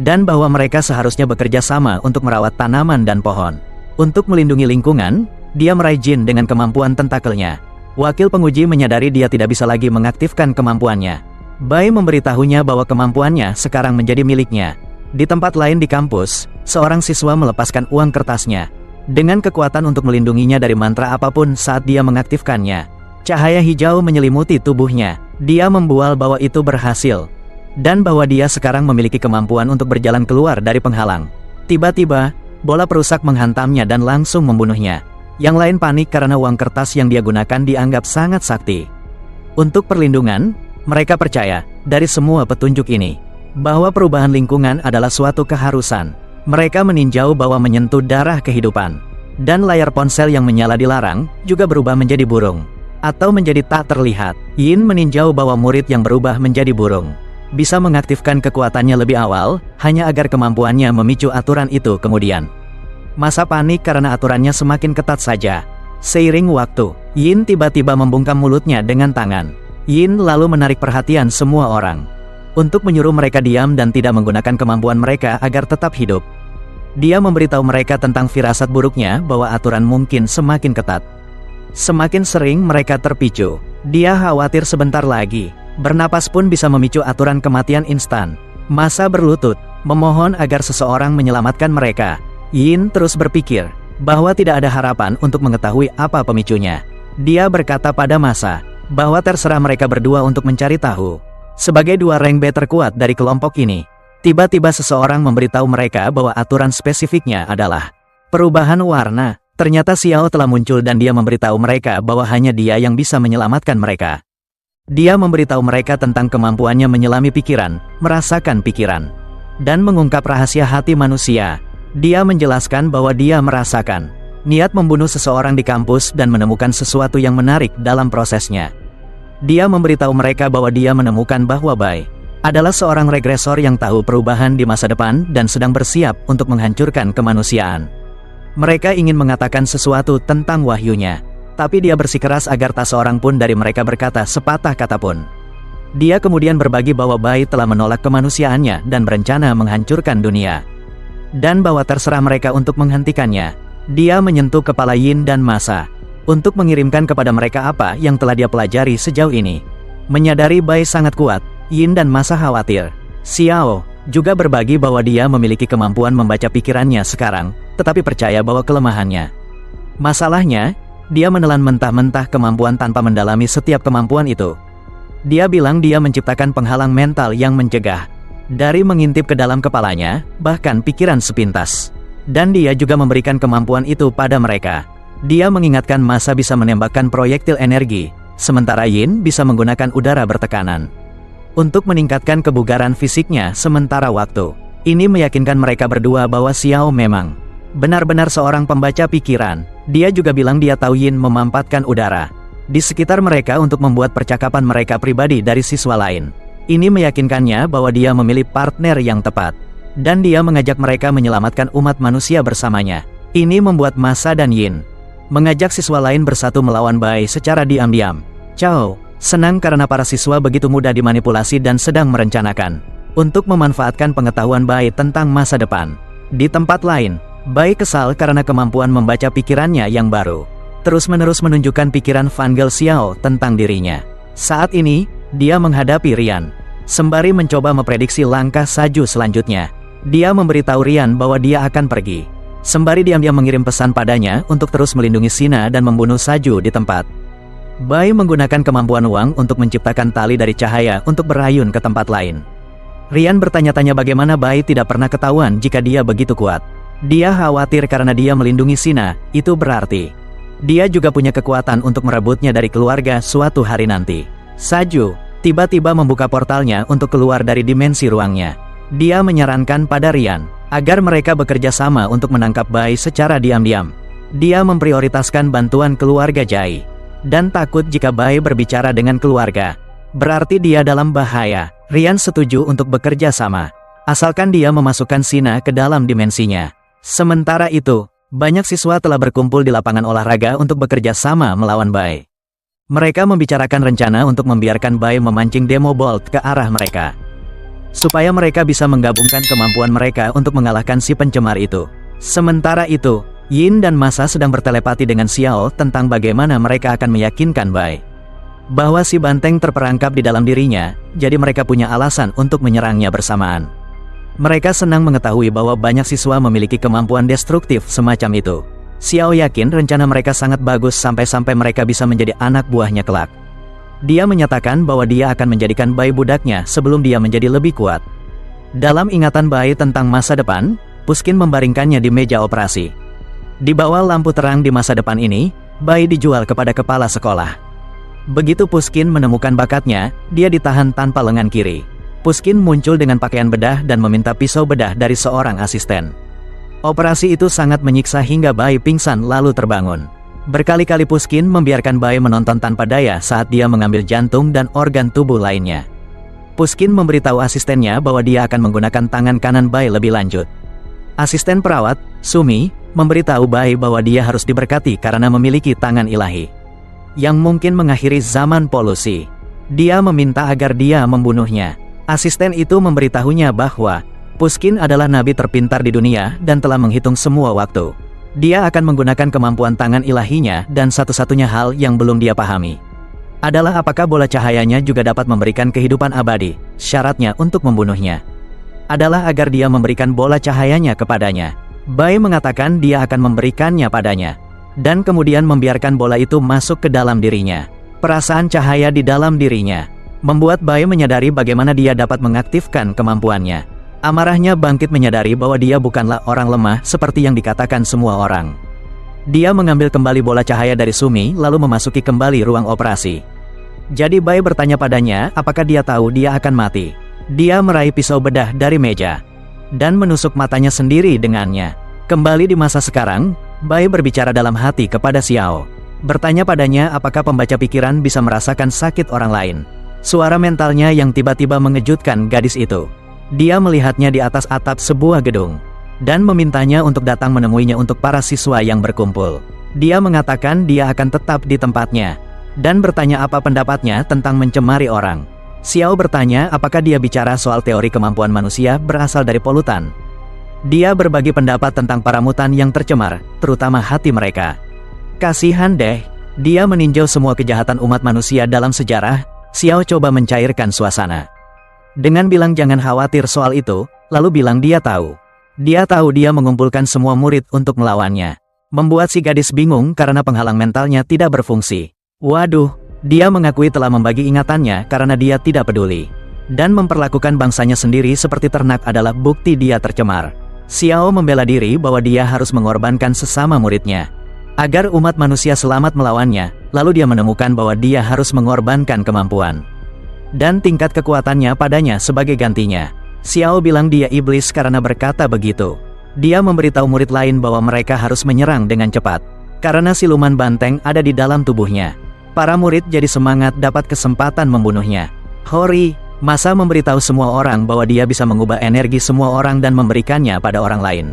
Dan bahwa mereka seharusnya bekerja sama untuk merawat tanaman dan pohon. Untuk melindungi lingkungan, dia meraih Jin dengan kemampuan tentakelnya. Wakil penguji menyadari dia tidak bisa lagi mengaktifkan kemampuannya. Bai memberitahunya bahwa kemampuannya sekarang menjadi miliknya. Di tempat lain di kampus, seorang siswa melepaskan uang kertasnya. Dengan kekuatan untuk melindunginya dari mantra apapun saat dia mengaktifkannya. Cahaya hijau menyelimuti tubuhnya. Dia membual bahwa itu berhasil. Dan bahwa dia sekarang memiliki kemampuan untuk berjalan keluar dari penghalang. Tiba-tiba, bola perusak menghantamnya dan langsung membunuhnya. Yang lain panik karena uang kertas yang dia gunakan dianggap sangat sakti. Untuk perlindungan, mereka percaya, dari semua petunjuk ini, bahwa perubahan lingkungan adalah suatu keharusan. Mereka meninjau bahwa menyentuh darah kehidupan. Dan layar ponsel yang menyala dilarang, juga berubah menjadi burung. Atau menjadi tak terlihat. Yin meninjau bahwa murid yang berubah menjadi burung bisa mengaktifkan kekuatannya lebih awal, hanya agar kemampuannya memicu aturan itu kemudian. Masa panik karena aturannya semakin ketat saja. Seiring waktu, Yin tiba-tiba membungkam mulutnya dengan tangan. Yin lalu menarik perhatian semua orang. Untuk menyuruh mereka diam dan tidak menggunakan kemampuan mereka agar tetap hidup. Dia memberitahu mereka tentang firasat buruknya bahwa aturan mungkin semakin ketat. Semakin sering mereka terpicu. Dia khawatir sebentar lagi. Bernapas pun bisa memicu aturan kematian instan. Masa berlutut, memohon agar seseorang menyelamatkan mereka. Yin terus berpikir bahwa tidak ada harapan untuk mengetahui apa pemicunya. Dia berkata pada masa bahwa terserah mereka berdua untuk mencari tahu. Sebagai dua rank B terkuat dari kelompok ini, tiba-tiba seseorang memberitahu mereka bahwa aturan spesifiknya adalah perubahan warna. Ternyata Xiao telah muncul dan dia memberitahu mereka bahwa hanya dia yang bisa menyelamatkan mereka. Dia memberitahu mereka tentang kemampuannya menyelami pikiran, merasakan pikiran, dan mengungkap rahasia hati manusia. Dia menjelaskan bahwa dia merasakan niat membunuh seseorang di kampus dan menemukan sesuatu yang menarik dalam prosesnya. Dia memberitahu mereka bahwa dia menemukan bahwa Bai adalah seorang regresor yang tahu perubahan di masa depan dan sedang bersiap untuk menghancurkan kemanusiaan. Mereka ingin mengatakan sesuatu tentang wahyunya, tapi dia bersikeras agar tak seorang pun dari mereka berkata sepatah kata pun. Dia kemudian berbagi bahwa Bai telah menolak kemanusiaannya dan berencana menghancurkan dunia, dan bahwa terserah mereka untuk menghentikannya. Dia menyentuh kepala Yin dan Masa untuk mengirimkan kepada mereka apa yang telah dia pelajari sejauh ini. Menyadari Bai sangat kuat, Yin dan Masa khawatir. Xiao juga berbagi bahwa dia memiliki kemampuan membaca pikirannya sekarang, tetapi percaya bahwa kelemahannya. Masalahnya, dia menelan mentah-mentah kemampuan tanpa mendalami setiap kemampuan itu. Dia bilang dia menciptakan penghalang mental yang mencegah dari mengintip ke dalam kepalanya, bahkan pikiran sepintas. Dan dia juga memberikan kemampuan itu pada mereka. Dia mengingatkan Masa bisa menembakkan proyektil energi, sementara Yin bisa menggunakan udara bertekanan untuk meningkatkan kebugaran fisiknya sementara waktu. Ini meyakinkan mereka berdua bahwa Xiao memang benar-benar seorang pembaca pikiran. Dia juga bilang dia tahu Yin memampatkan udara di sekitar mereka untuk membuat percakapan mereka pribadi dari siswa lain. Ini meyakinkannya bahwa dia memilih partner yang tepat, dan dia mengajak mereka menyelamatkan umat manusia bersamanya. Ini membuat Masa dan Yin mengajak siswa lain bersatu melawan Bai secara diam-diam. Chao senang karena para siswa begitu mudah dimanipulasi dan sedang merencanakan untuk memanfaatkan pengetahuan Bai tentang masa depan. Di tempat lain, Bai kesal karena kemampuan membaca pikirannya yang baru terus-menerus menunjukkan pikiran Fangel Xiao tentang dirinya. Saat ini, dia menghadapi Rian sembari mencoba memprediksi langkah Saju selanjutnya. Dia memberitahu Rian bahwa dia akan pergi, sembari diam-diam mengirim pesan padanya untuk terus melindungi Sina dan membunuh Saju di tempat. Bai menggunakan kemampuan Wang untuk menciptakan tali dari cahaya untuk berayun ke tempat lain. Rian bertanya-tanya bagaimana Bai tidak pernah ketahuan jika dia begitu kuat. Dia khawatir karena dia melindungi Sina, itu berarti dia juga punya kekuatan untuk merebutnya dari keluarga suatu hari nanti. Saju tiba-tiba membuka portalnya untuk keluar dari dimensi ruangnya. Dia menyarankan pada Rian agar mereka bekerja sama untuk menangkap Bai secara diam-diam. Dia memprioritaskan bantuan keluarga Jai, dan takut jika Bai berbicara dengan keluarga berarti dia dalam bahaya. Rian setuju untuk bekerja sama, asalkan dia memasukkan Sina ke dalam dimensinya. Sementara itu, banyak siswa telah berkumpul di lapangan olahraga untuk bekerja sama melawan Bai. Mereka membicarakan rencana untuk membiarkan Bai memancing Demo Bolt ke arah mereka, supaya mereka bisa menggabungkan kemampuan mereka untuk mengalahkan si pencemar itu. Sementara itu, Yin dan Masa sedang bertelepati dengan Xiao tentang bagaimana mereka akan meyakinkan Bai bahwa si banteng terperangkap di dalam dirinya, jadi mereka punya alasan untuk menyerangnya bersamaan. Mereka senang mengetahui bahwa banyak siswa memiliki kemampuan destruktif semacam itu. Xiao yakin rencana mereka sangat bagus sampai-sampai mereka bisa menjadi anak buahnya kelak. Dia menyatakan bahwa dia akan menjadikan Bai budaknya sebelum dia menjadi lebih kuat. Dalam ingatan Bai tentang masa depan, Puskin membaringkannya di meja operasi. Di bawah lampu terang di masa depan ini, Bai dijual kepada kepala sekolah. Begitu Puskin menemukan bakatnya, dia ditahan tanpa lengan kiri. Puskin muncul dengan pakaian bedah dan meminta pisau bedah dari seorang asisten. Operasi itu sangat menyiksa hingga Bai pingsan lalu terbangun. Berkali-kali Puskin membiarkan Bai menonton tanpa daya saat dia mengambil jantung dan organ tubuh lainnya. Puskin memberitahu asistennya bahwa dia akan menggunakan tangan kanan Bai lebih lanjut. Asisten perawat, Sumi, memberitahu Bai bahwa dia harus diberkati karena memiliki tangan ilahi yang mungkin mengakhiri zaman polusi. Dia meminta agar dia membunuhnya. Asisten itu memberitahunya bahwa Puskin adalah nabi terpintar di dunia dan telah menghitung semua waktu. Dia akan menggunakan kemampuan tangan ilahinya, dan satu-satunya hal yang belum dia pahami adalah apakah bola cahayanya juga dapat memberikan kehidupan abadi. Syaratnya untuk membunuhnya adalah agar dia memberikan bola cahayanya kepadanya. Bai mengatakan dia akan memberikannya padanya, dan kemudian membiarkan bola itu masuk ke dalam dirinya. Perasaan cahaya di dalam dirinya membuat Bai menyadari bagaimana dia dapat mengaktifkan kemampuannya. Amarahnya bangkit menyadari bahwa dia bukanlah orang lemah seperti yang dikatakan semua orang. Dia mengambil kembali bola cahaya dari Sumi lalu memasuki kembali ruang operasi. Jadi Bai bertanya padanya apakah dia tahu dia akan mati. Dia meraih pisau bedah dari meja dan menusuk matanya sendiri dengannya. Kembali di masa sekarang, Bai berbicara dalam hati kepada Xiao. Bertanya padanya apakah pembaca pikiran bisa merasakan sakit orang lain. Suara mentalnya yang tiba-tiba mengejutkan gadis itu. Dia melihatnya di atas atap sebuah gedung dan memintanya untuk datang menemuinya untuk para siswa yang berkumpul. Dia mengatakan dia akan tetap di tempatnya dan bertanya apa pendapatnya tentang mencemari orang. Xiao bertanya apakah dia bicara soal teori kemampuan manusia berasal dari polutan. Dia berbagi pendapat tentang para mutan yang tercemar, terutama hati mereka. Kasihan deh, dia meninjau semua kejahatan umat manusia dalam sejarah. Xiao coba mencairkan suasana dengan bilang jangan khawatir soal itu, lalu bilang dia tahu. Dia tahu dia mengumpulkan semua murid untuk melawannya. Membuat si gadis bingung karena penghalang mentalnya tidak berfungsi. Waduh, dia mengakui telah membagi ingatannya karena dia tidak peduli. Dan memperlakukan bangsanya sendiri seperti ternak adalah bukti dia tercemar. Xiao membela diri bahwa dia harus mengorbankan sesama muridnya agar umat manusia selamat melawannya, lalu dia menemukan bahwa dia harus mengorbankan kemampuan dan tingkat kekuatannya padanya sebagai gantinya. Xiao bilang dia iblis karena berkata begitu. Dia memberitahu murid lain bahwa mereka harus menyerang dengan cepat karena siluman banteng ada di dalam tubuhnya. Para murid jadi semangat dapat kesempatan membunuhnya. Hori, Masa memberitahu semua orang bahwa dia bisa mengubah energi semua orang dan memberikannya pada orang lain.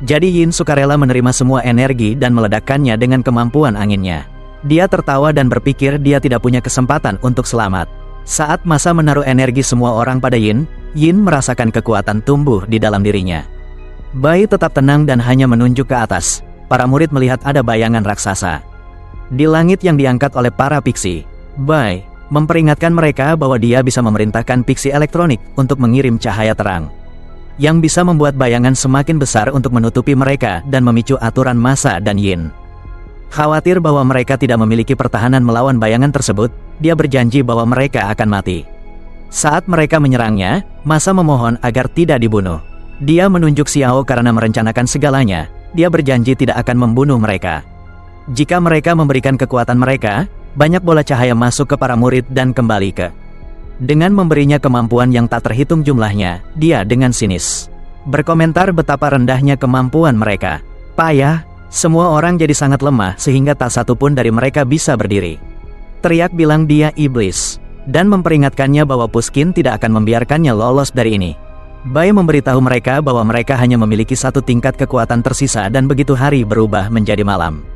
Jadi Yin sukarela menerima semua energi dan meledakkannya dengan kemampuan anginnya. Dia tertawa dan berpikir dia tidak punya kesempatan untuk selamat. Saat Masa menaruh energi semua orang pada Yin, Yin merasakan kekuatan tumbuh di dalam dirinya. Bai tetap tenang dan hanya menunjuk ke atas. Para murid melihat ada bayangan raksasa di langit yang diangkat oleh para piksi. Bai memperingatkan mereka bahwa dia bisa memerintahkan piksi elektronik untuk mengirim cahaya terang yang bisa membuat bayangan semakin besar untuk menutupi mereka dan memicu aturan Masa dan Yin. Khawatir bahwa mereka tidak memiliki pertahanan melawan bayangan tersebut, dia berjanji bahwa mereka akan mati. Saat mereka menyerangnya, Masa memohon agar tidak dibunuh. Dia menunjuk Xiao karena merencanakan segalanya. Dia berjanji tidak akan membunuh mereka. Jika mereka memberikan kekuatan mereka, banyak bola cahaya masuk ke para murid dan kembali ke. Dengan memberinya kemampuan yang tak terhitung jumlahnya, dia dengan sinis berkomentar betapa rendahnya kemampuan mereka. Payah, semua orang jadi sangat lemah sehingga tak satu pun dari mereka bisa berdiri. Teriak bilang dia iblis, dan memperingatkannya bahwa Pushkin tidak akan membiarkannya lolos dari ini. Bai memberitahu mereka bahwa mereka hanya memiliki satu tingkat kekuatan tersisa dan begitu hari berubah menjadi malam,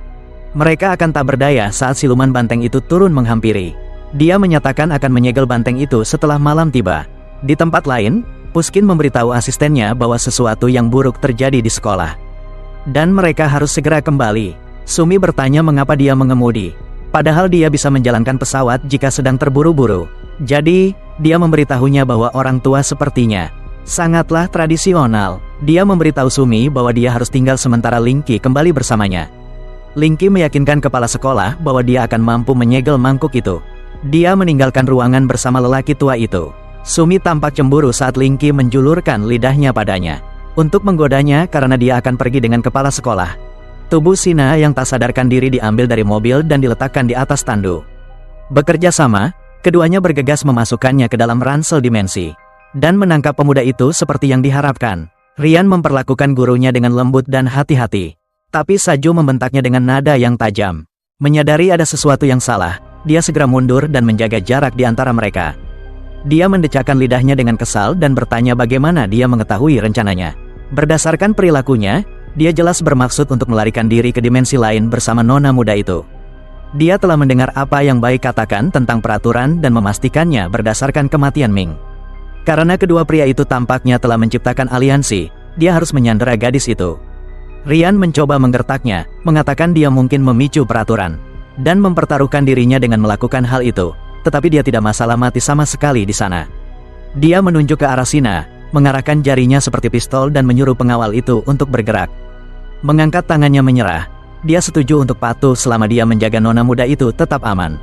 mereka akan tak berdaya saat siluman banteng itu turun menghampiri. Dia menyatakan akan menyegel banteng itu setelah malam tiba. Di tempat lain, Pushkin memberitahu asistennya bahwa sesuatu yang buruk terjadi di sekolah dan mereka harus segera kembali. Sumi bertanya mengapa dia mengemudi, padahal dia bisa menjalankan pesawat jika sedang terburu-buru. Jadi, dia memberitahunya bahwa orang tua sepertinya sangatlah tradisional. Dia memberitahu Sumi bahwa dia harus tinggal sementara Linky kembali bersamanya. Linky meyakinkan kepala sekolah bahwa dia akan mampu menyegel mangkuk itu. Dia meninggalkan ruangan bersama lelaki tua itu. Sumi tampak cemburu saat Linky menjulurkan lidahnya padanya untuk menggodanya karena dia akan pergi dengan kepala sekolah. Tubuh Sina yang tak sadarkan diri diambil dari mobil dan diletakkan di atas tandu. Bekerja sama, keduanya bergegas memasukkannya ke dalam ransel dimensi dan menangkap pemuda itu seperti yang diharapkan. Rian memperlakukan gurunya dengan lembut dan hati-hati, tapi Saju membentaknya dengan nada yang tajam. Menyadari ada sesuatu yang salah, dia segera mundur dan menjaga jarak di antara mereka. Dia mendecakkan lidahnya dengan kesal dan bertanya bagaimana dia mengetahui rencananya. Berdasarkan perilakunya, dia jelas bermaksud untuk melarikan diri ke dimensi lain bersama nona muda itu. Dia telah mendengar apa yang Bai katakan tentang peraturan dan memastikannya berdasarkan kematian Ming. Karena kedua pria itu tampaknya telah menciptakan aliansi, dia harus menyandera gadis itu. Rian mencoba menggertaknya, mengatakan dia mungkin memicu peraturan dan mempertaruhkan dirinya dengan melakukan hal itu, tetapi dia tidak masalah mati sama sekali di sana. Dia menunjuk ke arah Sina, mengarahkan jarinya seperti pistol dan menyuruh pengawal itu untuk bergerak. Mengangkat tangannya menyerah, dia setuju untuk patuh selama dia menjaga nona muda itu tetap aman.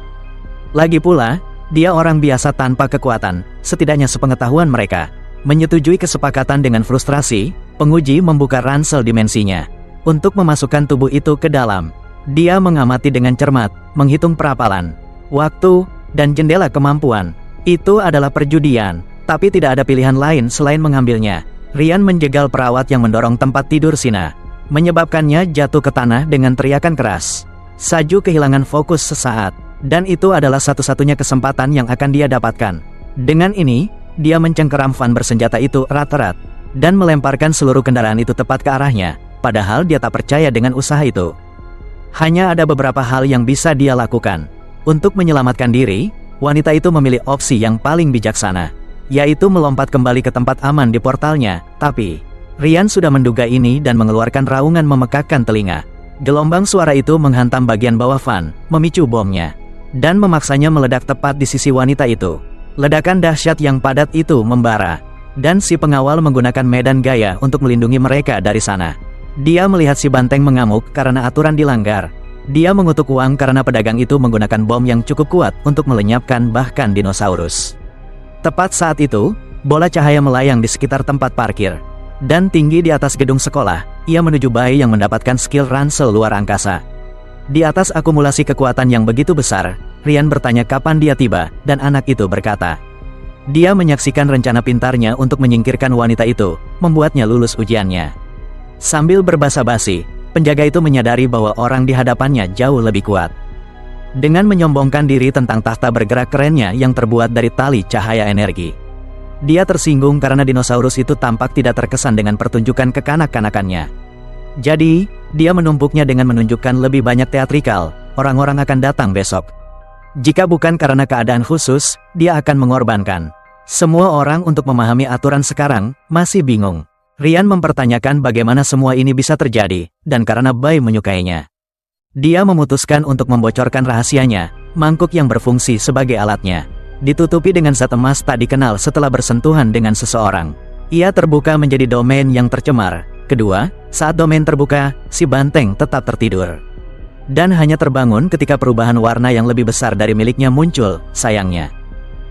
Lagi pula, dia orang biasa tanpa kekuatan, setidaknya sepengetahuan mereka. Menyetujui kesepakatan dengan frustrasi, penguji membuka ransel dimensinya untuk memasukkan tubuh itu ke dalam. Dia mengamati dengan cermat, menghitung perapalan waktu, dan jendela kemampuan. Itu adalah perjudian, tapi tidak ada pilihan lain selain mengambilnya. Ryan menjegal perawat yang mendorong tempat tidur Sina, menyebabkannya jatuh ke tanah dengan teriakan keras. Saju kehilangan fokus sesaat, dan itu adalah satu-satunya kesempatan yang akan dia dapatkan. Dengan ini, dia mencengkeram van bersenjata itu erat-erat, dan melemparkan seluruh kendaraan itu tepat ke arahnya, padahal dia tak percaya dengan usaha itu. Hanya ada beberapa hal yang bisa dia lakukan. Untuk menyelamatkan diri, wanita itu memilih opsi yang paling bijaksana, yaitu melompat kembali ke tempat aman di portalnya, tapi Ryan sudah menduga ini dan mengeluarkan raungan memekakkan telinga. Gelombang suara itu menghantam bagian bawah van, memicu bomnya, dan memaksanya meledak tepat di sisi wanita itu. Ledakan dahsyat yang padat itu membara, dan si pengawal menggunakan medan gaya untuk melindungi mereka dari sana. Dia melihat si banteng mengamuk karena aturan dilanggar. Dia mengutuk uang karena pedagang itu menggunakan bom yang cukup kuat untuk melenyapkan bahkan dinosaurus. Tepat saat itu, bola cahaya melayang di sekitar tempat parkir, dan tinggi di atas gedung sekolah, ia menuju bayi yang mendapatkan skill ransel luar angkasa. Di atas akumulasi kekuatan yang begitu besar, Ryan bertanya kapan dia tiba, dan anak itu berkata. Dia menyaksikan rencana pintarnya untuk menyingkirkan wanita itu, membuatnya lulus ujiannya. Sambil berbasa-basi, penjaga itu menyadari bahwa orang di hadapannya jauh lebih kuat. Dengan menyombongkan diri tentang tahta bergerak kerennya yang terbuat dari tali cahaya energi, dia tersinggung karena dinosaurus itu tampak tidak terkesan dengan pertunjukan kekanak-kanakannya. Jadi, dia menumpuknya dengan menunjukkan lebih banyak teatrikal. Orang-orang akan datang besok. Jika bukan karena keadaan khusus, dia akan mengorbankan semua orang untuk memahami aturan sekarang. Masih bingung, Ryan mempertanyakan bagaimana semua ini bisa terjadi, dan karena Bai menyukainya. Dia memutuskan untuk membocorkan rahasianya, mangkuk yang berfungsi sebagai alatnya. Ditutupi dengan zat emas tak dikenal setelah bersentuhan dengan seseorang. Ia terbuka menjadi domain yang tercemar. Kedua, saat domain terbuka, si banteng tetap tertidur. Dan hanya terbangun ketika perubahan warna yang lebih besar dari miliknya muncul, sayangnya.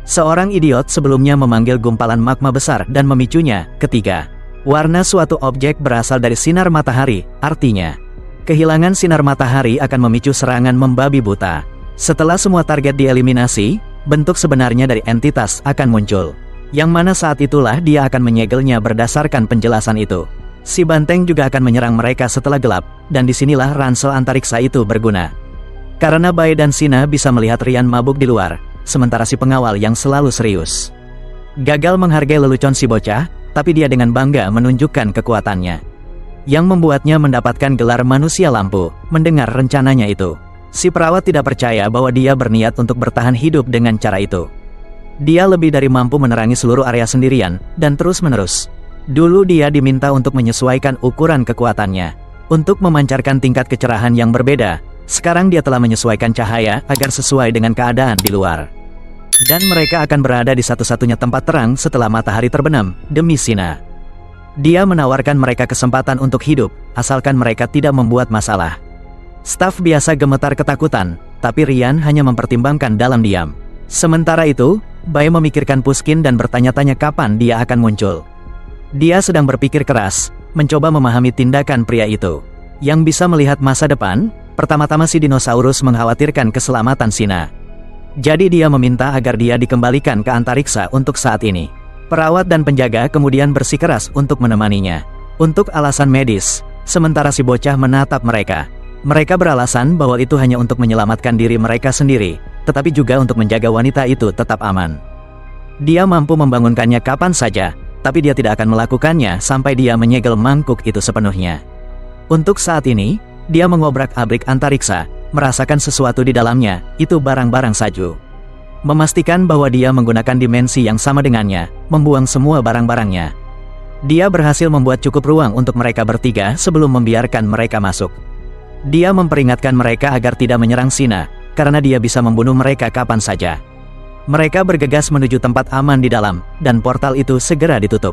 Seorang idiot sebelumnya memanggil gumpalan magma besar dan memicunya. Ketiga, warna suatu objek berasal dari sinar matahari, artinya kehilangan sinar matahari akan memicu serangan membabi buta. Setelah semua target dieliminasi, bentuk sebenarnya dari entitas akan muncul, yang mana saat itulah dia akan menyegelnya berdasarkan penjelasan itu. Si banteng juga akan menyerang mereka setelah gelap, dan disinilah ransel antariksa itu berguna. Karena Bai dan Sina bisa melihat Ryan mabuk di luar, sementara si pengawal yang selalu serius gagal menghargai lelucon si bocah, tapi dia dengan bangga menunjukkan kekuatannya, yang membuatnya mendapatkan gelar manusia lampu. Mendengar rencananya itu, si perawat tidak percaya bahwa dia berniat untuk bertahan hidup dengan cara itu. Dia lebih dari mampu menerangi seluruh area sendirian, dan terus-menerus. Dulu dia diminta untuk menyesuaikan ukuran kekuatannya, untuk memancarkan tingkat kecerahan yang berbeda. Sekarang dia telah menyesuaikan cahaya agar sesuai dengan keadaan di luar. Dan mereka akan berada di satu-satunya tempat terang setelah matahari terbenam, demi Sina. Dia menawarkan mereka kesempatan untuk hidup, asalkan mereka tidak membuat masalah. Staf biasa gemetar ketakutan, tapi Ryan hanya mempertimbangkan dalam diam. Sementara itu, Bai memikirkan Puskin dan bertanya-tanya kapan dia akan muncul. Dia sedang berpikir keras, mencoba memahami tindakan pria itu, yang bisa melihat masa depan. Pertama-tama si dinosaurus mengkhawatirkan keselamatan Sina. Jadi dia meminta agar dia dikembalikan ke antariksa untuk saat ini. Perawat dan penjaga kemudian bersikeras untuk menemaninya, untuk alasan medis, sementara si bocah menatap mereka. Mereka beralasan bahwa itu hanya untuk menyelamatkan diri mereka sendiri, tetapi juga untuk menjaga wanita itu tetap aman. Dia mampu membangunkannya kapan saja, tapi dia tidak akan melakukannya sampai dia menyegel mangkuk itu sepenuhnya. Untuk saat ini, dia mengobrak-abrik antariksa, merasakan sesuatu di dalamnya, itu barang-barang Saju. Memastikan bahwa dia menggunakan dimensi yang sama dengannya, membuang semua barang-barangnya. Dia berhasil membuat cukup ruang untuk mereka bertiga sebelum membiarkan mereka masuk. Dia memperingatkan mereka agar tidak menyerang Sina, karena dia bisa membunuh mereka kapan saja. Mereka bergegas menuju tempat aman di dalam, dan portal itu segera ditutup.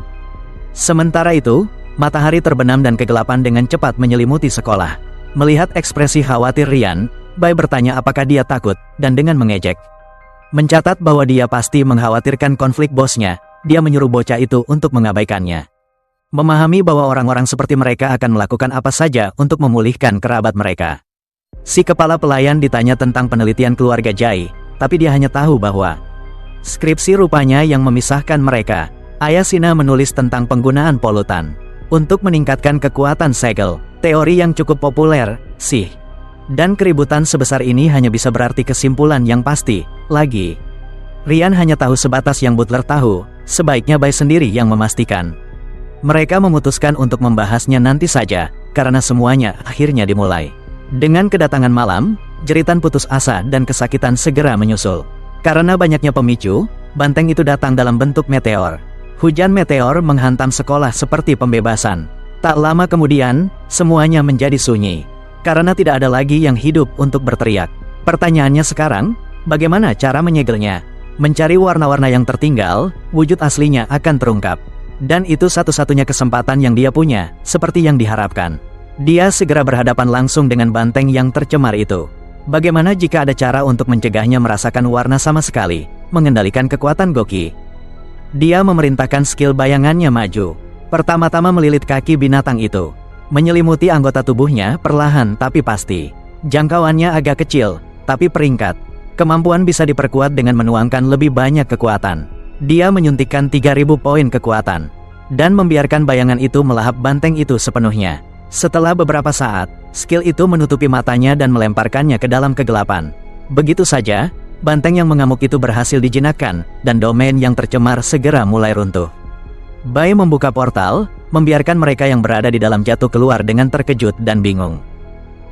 Sementara itu, matahari terbenam dan kegelapan dengan cepat menyelimuti sekolah. Melihat ekspresi khawatir Ryan, Bai bertanya apakah dia takut, dan dengan mengejek. Mencatat bahwa dia pasti mengkhawatirkan konflik bosnya, dia menyuruh bocah itu untuk mengabaikannya. Memahami bahwa orang-orang seperti mereka akan melakukan apa saja untuk memulihkan kerabat mereka. Si kepala pelayan ditanya tentang penelitian keluarga Jai, tapi dia hanya tahu bahwa skripsi rupanya yang memisahkan mereka. Ayah Sina menulis tentang penggunaan polutan untuk meningkatkan kekuatan segel, teori yang cukup populer, sih. Dan keributan sebesar ini hanya bisa berarti kesimpulan yang pasti, lagi. Ryan hanya tahu sebatas yang Butler tahu, sebaiknya Bai sendiri yang memastikan. Mereka memutuskan untuk membahasnya nanti saja, karena semuanya akhirnya dimulai. Dengan kedatangan malam, jeritan putus asa dan kesakitan segera menyusul. Karena banyaknya pemicu, banteng itu datang dalam bentuk meteor. Hujan meteor menghantam sekolah seperti pembebasan. Tak lama kemudian, semuanya menjadi sunyi. Karena tidak ada lagi yang hidup untuk berteriak. Pertanyaannya sekarang, bagaimana cara menyegelnya? Mencari warna-warna yang tertinggal, wujud aslinya akan terungkap. Dan itu satu-satunya kesempatan yang dia punya, seperti yang diharapkan. Dia segera berhadapan langsung dengan banteng yang tercemar itu. Bagaimana jika ada cara untuk mencegahnya merasakan warna sama sekali, mengendalikan kekuatan Goki? Dia memerintahkan skill bayangannya maju. Pertama-tama melilit kaki binatang itu. Menyelimuti anggota tubuhnya perlahan tapi pasti. Jangkauannya agak kecil, tapi peringkat. Kemampuan bisa diperkuat dengan menuangkan lebih banyak kekuatan. Dia menyuntikkan 3000 poin kekuatan. Dan membiarkan bayangan itu melahap banteng itu sepenuhnya. Setelah beberapa saat, skill itu menutupi matanya dan melemparkannya ke dalam kegelapan. Begitu saja, banteng yang mengamuk itu berhasil dijinakkan, dan domain yang tercemar segera mulai runtuh. Bai membuka portal, membiarkan mereka yang berada di dalam jatuh keluar dengan terkejut dan bingung.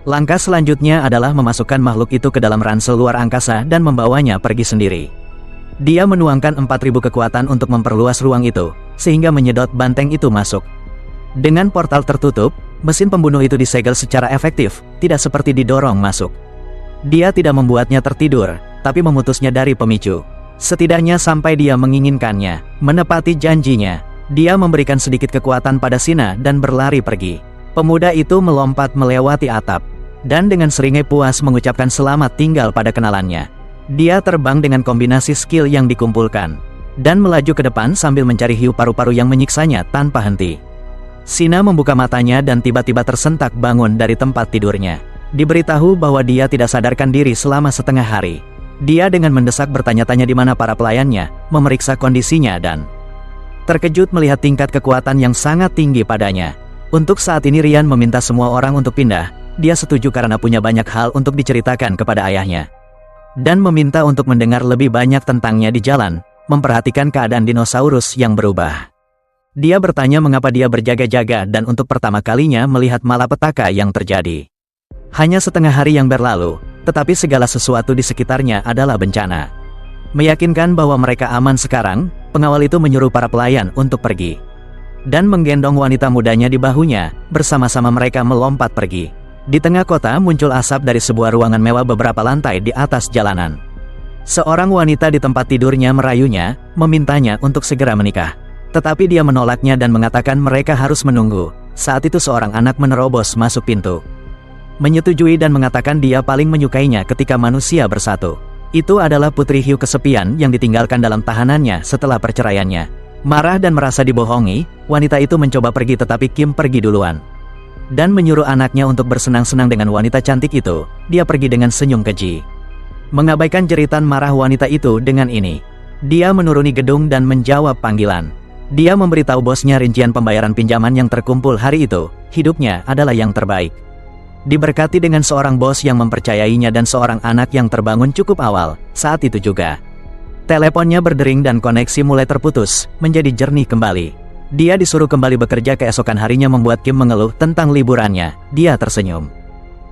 Langkah selanjutnya adalah memasukkan makhluk itu ke dalam ransel luar angkasa dan membawanya pergi sendiri. Dia menuangkan 4000 kekuatan untuk memperluas ruang itu, sehingga menyedot banteng itu masuk. Dengan portal tertutup, mesin pembunuh itu disegel secara efektif, tidak seperti didorong masuk. Dia tidak membuatnya tertidur, tapi memutusnya dari pemicu. Setidaknya sampai dia menginginkannya, menepati janjinya. Dia memberikan sedikit kekuatan pada Sina dan berlari pergi. Pemuda itu melompat melewati atap, dan dengan seringai puas mengucapkan selamat tinggal pada kenalannya. Dia terbang dengan kombinasi skill yang dikumpulkan, dan melaju ke depan sambil mencari hiu paru-paru yang menyiksanya tanpa henti. Sina membuka matanya dan tiba-tiba tersentak bangun dari tempat tidurnya. Diberitahu bahwa dia tidak sadarkan diri selama setengah hari. Dia dengan mendesak bertanya-tanya di mana para pelayannya, memeriksa kondisinya dan terkejut melihat tingkat kekuatan yang sangat tinggi padanya. Untuk saat ini Ryan meminta semua orang untuk pindah. Dia setuju karena punya banyak hal untuk diceritakan kepada ayahnya. Dan meminta untuk mendengar lebih banyak tentangnya di jalan, memperhatikan keadaan dinosaurus yang berubah. Dia bertanya mengapa dia berjaga-jaga dan untuk pertama kalinya melihat malapetaka yang terjadi. Hanya setengah hari yang berlalu, tetapi segala sesuatu di sekitarnya adalah bencana. Meyakinkan bahwa mereka aman sekarang, pengawal itu menyuruh para pelayan untuk pergi. Dan menggendong wanita mudanya di bahunya, bersama-sama mereka melompat pergi. Di tengah kota muncul asap dari sebuah ruangan mewah beberapa lantai di atas jalanan. Seorang wanita di tempat tidurnya merayunya, memintanya untuk segera menikah. Tetapi dia menolaknya dan mengatakan mereka harus menunggu. Saat itu seorang anak menerobos masuk pintu. Menyetujui dan mengatakan dia paling menyukainya ketika manusia bersatu. Itu adalah Putri Hiu kesepian yang ditinggalkan dalam tahanannya setelah perceraiannya. Marah dan merasa dibohongi, wanita itu mencoba pergi tetapi Kim pergi duluan. Dan menyuruh anaknya untuk bersenang-senang dengan wanita cantik itu, dia pergi dengan senyum keji. Mengabaikan jeritan marah wanita itu dengan ini. Dia menuruni gedung dan menjawab panggilan. Dia memberitahu bosnya rincian pembayaran pinjaman yang terkumpul hari itu, hidupnya adalah yang terbaik. Diberkati dengan seorang bos yang mempercayainya dan seorang anak yang terbangun cukup awal, saat itu juga. Teleponnya berdering dan koneksi mulai terputus, menjadi jernih kembali. Dia disuruh kembali bekerja keesokan harinya membuat Kim mengeluh tentang liburannya. Dia tersenyum.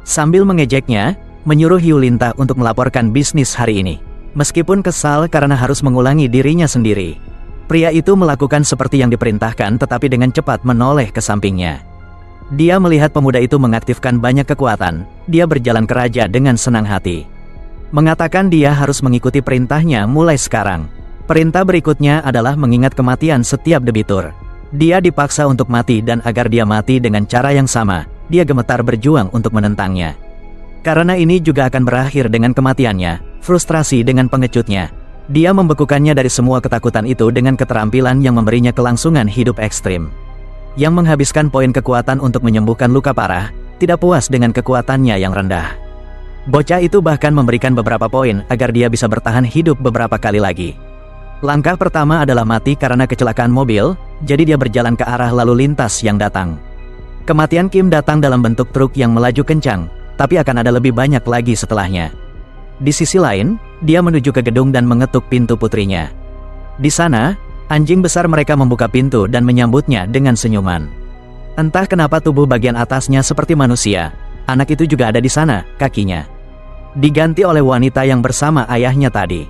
Sambil mengejeknya, menyuruh Hiu Linta untuk melaporkan bisnis hari ini. Meskipun kesal karena harus mengulangi dirinya sendiri. Pria itu melakukan seperti yang diperintahkan tetapi dengan cepat menoleh ke sampingnya. Dia melihat pemuda itu mengaktifkan banyak kekuatan. Dia berjalan ke raja dengan senang hati. Mengatakan dia harus mengikuti perintahnya mulai sekarang. Perintah berikutnya adalah mengingat kematian setiap debitur. Dia dipaksa untuk mati dan agar dia mati dengan cara yang sama, dia gemetar berjuang untuk menentangnya. Karena ini juga akan berakhir dengan kematiannya, frustrasi dengan pengecutnya. Dia membekukannya dari semua ketakutan itu dengan keterampilan yang memberinya kelangsungan hidup ekstrim. Yang menghabiskan poin kekuatan untuk menyembuhkan luka parah, tidak puas dengan kekuatannya yang rendah. Bocah itu bahkan memberikan beberapa poin agar dia bisa bertahan hidup beberapa kali lagi. Langkah pertama adalah mati karena kecelakaan mobil, jadi dia berjalan ke arah lalu lintas yang datang. Kematian Kim datang dalam bentuk truk yang melaju kencang, tapi akan ada lebih banyak lagi setelahnya. Di sisi lain, dia menuju ke gedung dan mengetuk pintu putrinya. Di sana, anjing besar mereka membuka pintu dan menyambutnya dengan senyuman. Entah kenapa tubuh bagian atasnya seperti manusia, anak itu juga ada di sana, kakinya diganti oleh wanita yang bersama ayahnya tadi.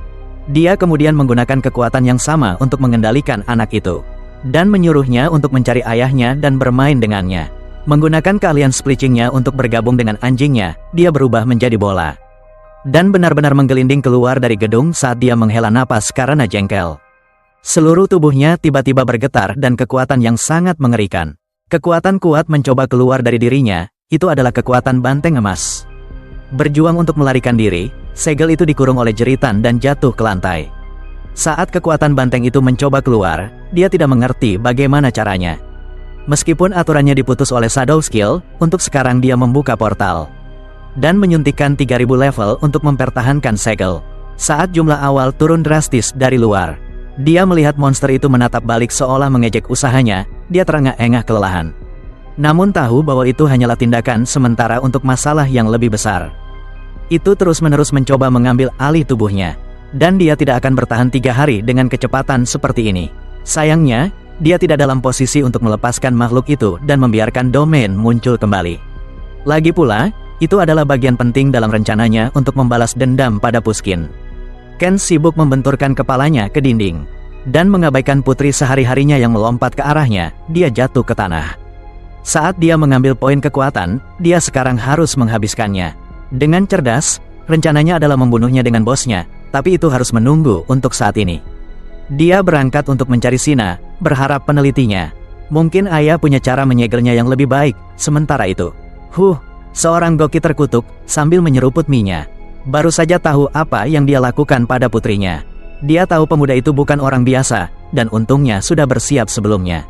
Dia kemudian menggunakan kekuatan yang sama untuk mengendalikan anak itu, dan menyuruhnya untuk mencari ayahnya dan bermain dengannya. Menggunakan keahlian splitchingnya untuk bergabung dengan anjingnya, dia berubah menjadi bola. Dan benar-benar menggelinding keluar dari gedung saat dia menghela napas karena jengkel. Seluruh tubuhnya tiba-tiba bergetar dan kekuatan yang sangat mengerikan. Kekuatan kuat mencoba keluar dari dirinya, itu adalah kekuatan banteng emas. Berjuang untuk melarikan diri, segel itu dikurung oleh jeritan dan jatuh ke lantai. Saat kekuatan banteng itu mencoba keluar, dia tidak mengerti bagaimana caranya. Meskipun aturannya diputus oleh Shadow Skill, untuk sekarang dia membuka portal dan menyuntikkan 3000 level untuk mempertahankan segel. Saat jumlah awal turun drastis dari luar, dia melihat monster itu menatap balik seolah mengejek usahanya. Dia terengah-engah kelelahan. Namun tahu bahwa itu hanyalah tindakan sementara untuk masalah yang lebih besar. Itu terus-menerus mencoba mengambil alih tubuhnya, dan dia tidak akan bertahan 3 hari dengan kecepatan seperti ini. Sayangnya, dia tidak dalam posisi untuk melepaskan makhluk itu dan membiarkan domain muncul kembali. Lagi pula, itu adalah bagian penting dalam rencananya untuk membalas dendam pada Pushkin. Ken sibuk membenturkan kepalanya ke dinding, dan mengabaikan putri sehari-harinya yang melompat ke arahnya. Dia jatuh ke tanah. Saat dia mengambil poin kekuatan, dia sekarang harus menghabiskannya. Dengan cerdas, rencananya adalah membunuhnya dengan bosnya, tapi itu harus menunggu untuk saat ini. Dia berangkat untuk mencari Sina, berharap penelitinya. Mungkin ayah punya cara menyegelnya yang lebih baik. Sementara itu, seorang Goki terkutuk sambil menyeruput mie-nya. Baru saja tahu apa yang dia lakukan pada putrinya. Dia tahu pemuda itu bukan orang biasa, dan untungnya sudah bersiap sebelumnya.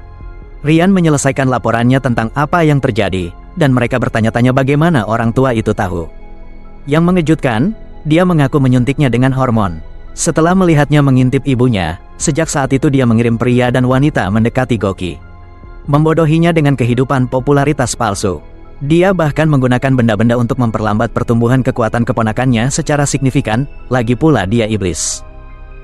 Rian menyelesaikan laporannya tentang apa yang terjadi, dan mereka bertanya-tanya bagaimana orang tua itu tahu. Yang mengejutkan, dia mengaku menyuntiknya dengan hormon. Setelah melihatnya mengintip ibunya, sejak saat itu dia mengirim pria dan wanita mendekati Goki. Membodohinya dengan kehidupan popularitas palsu. Dia bahkan menggunakan benda-benda untuk memperlambat pertumbuhan kekuatan keponakannya secara signifikan, lagi pula dia iblis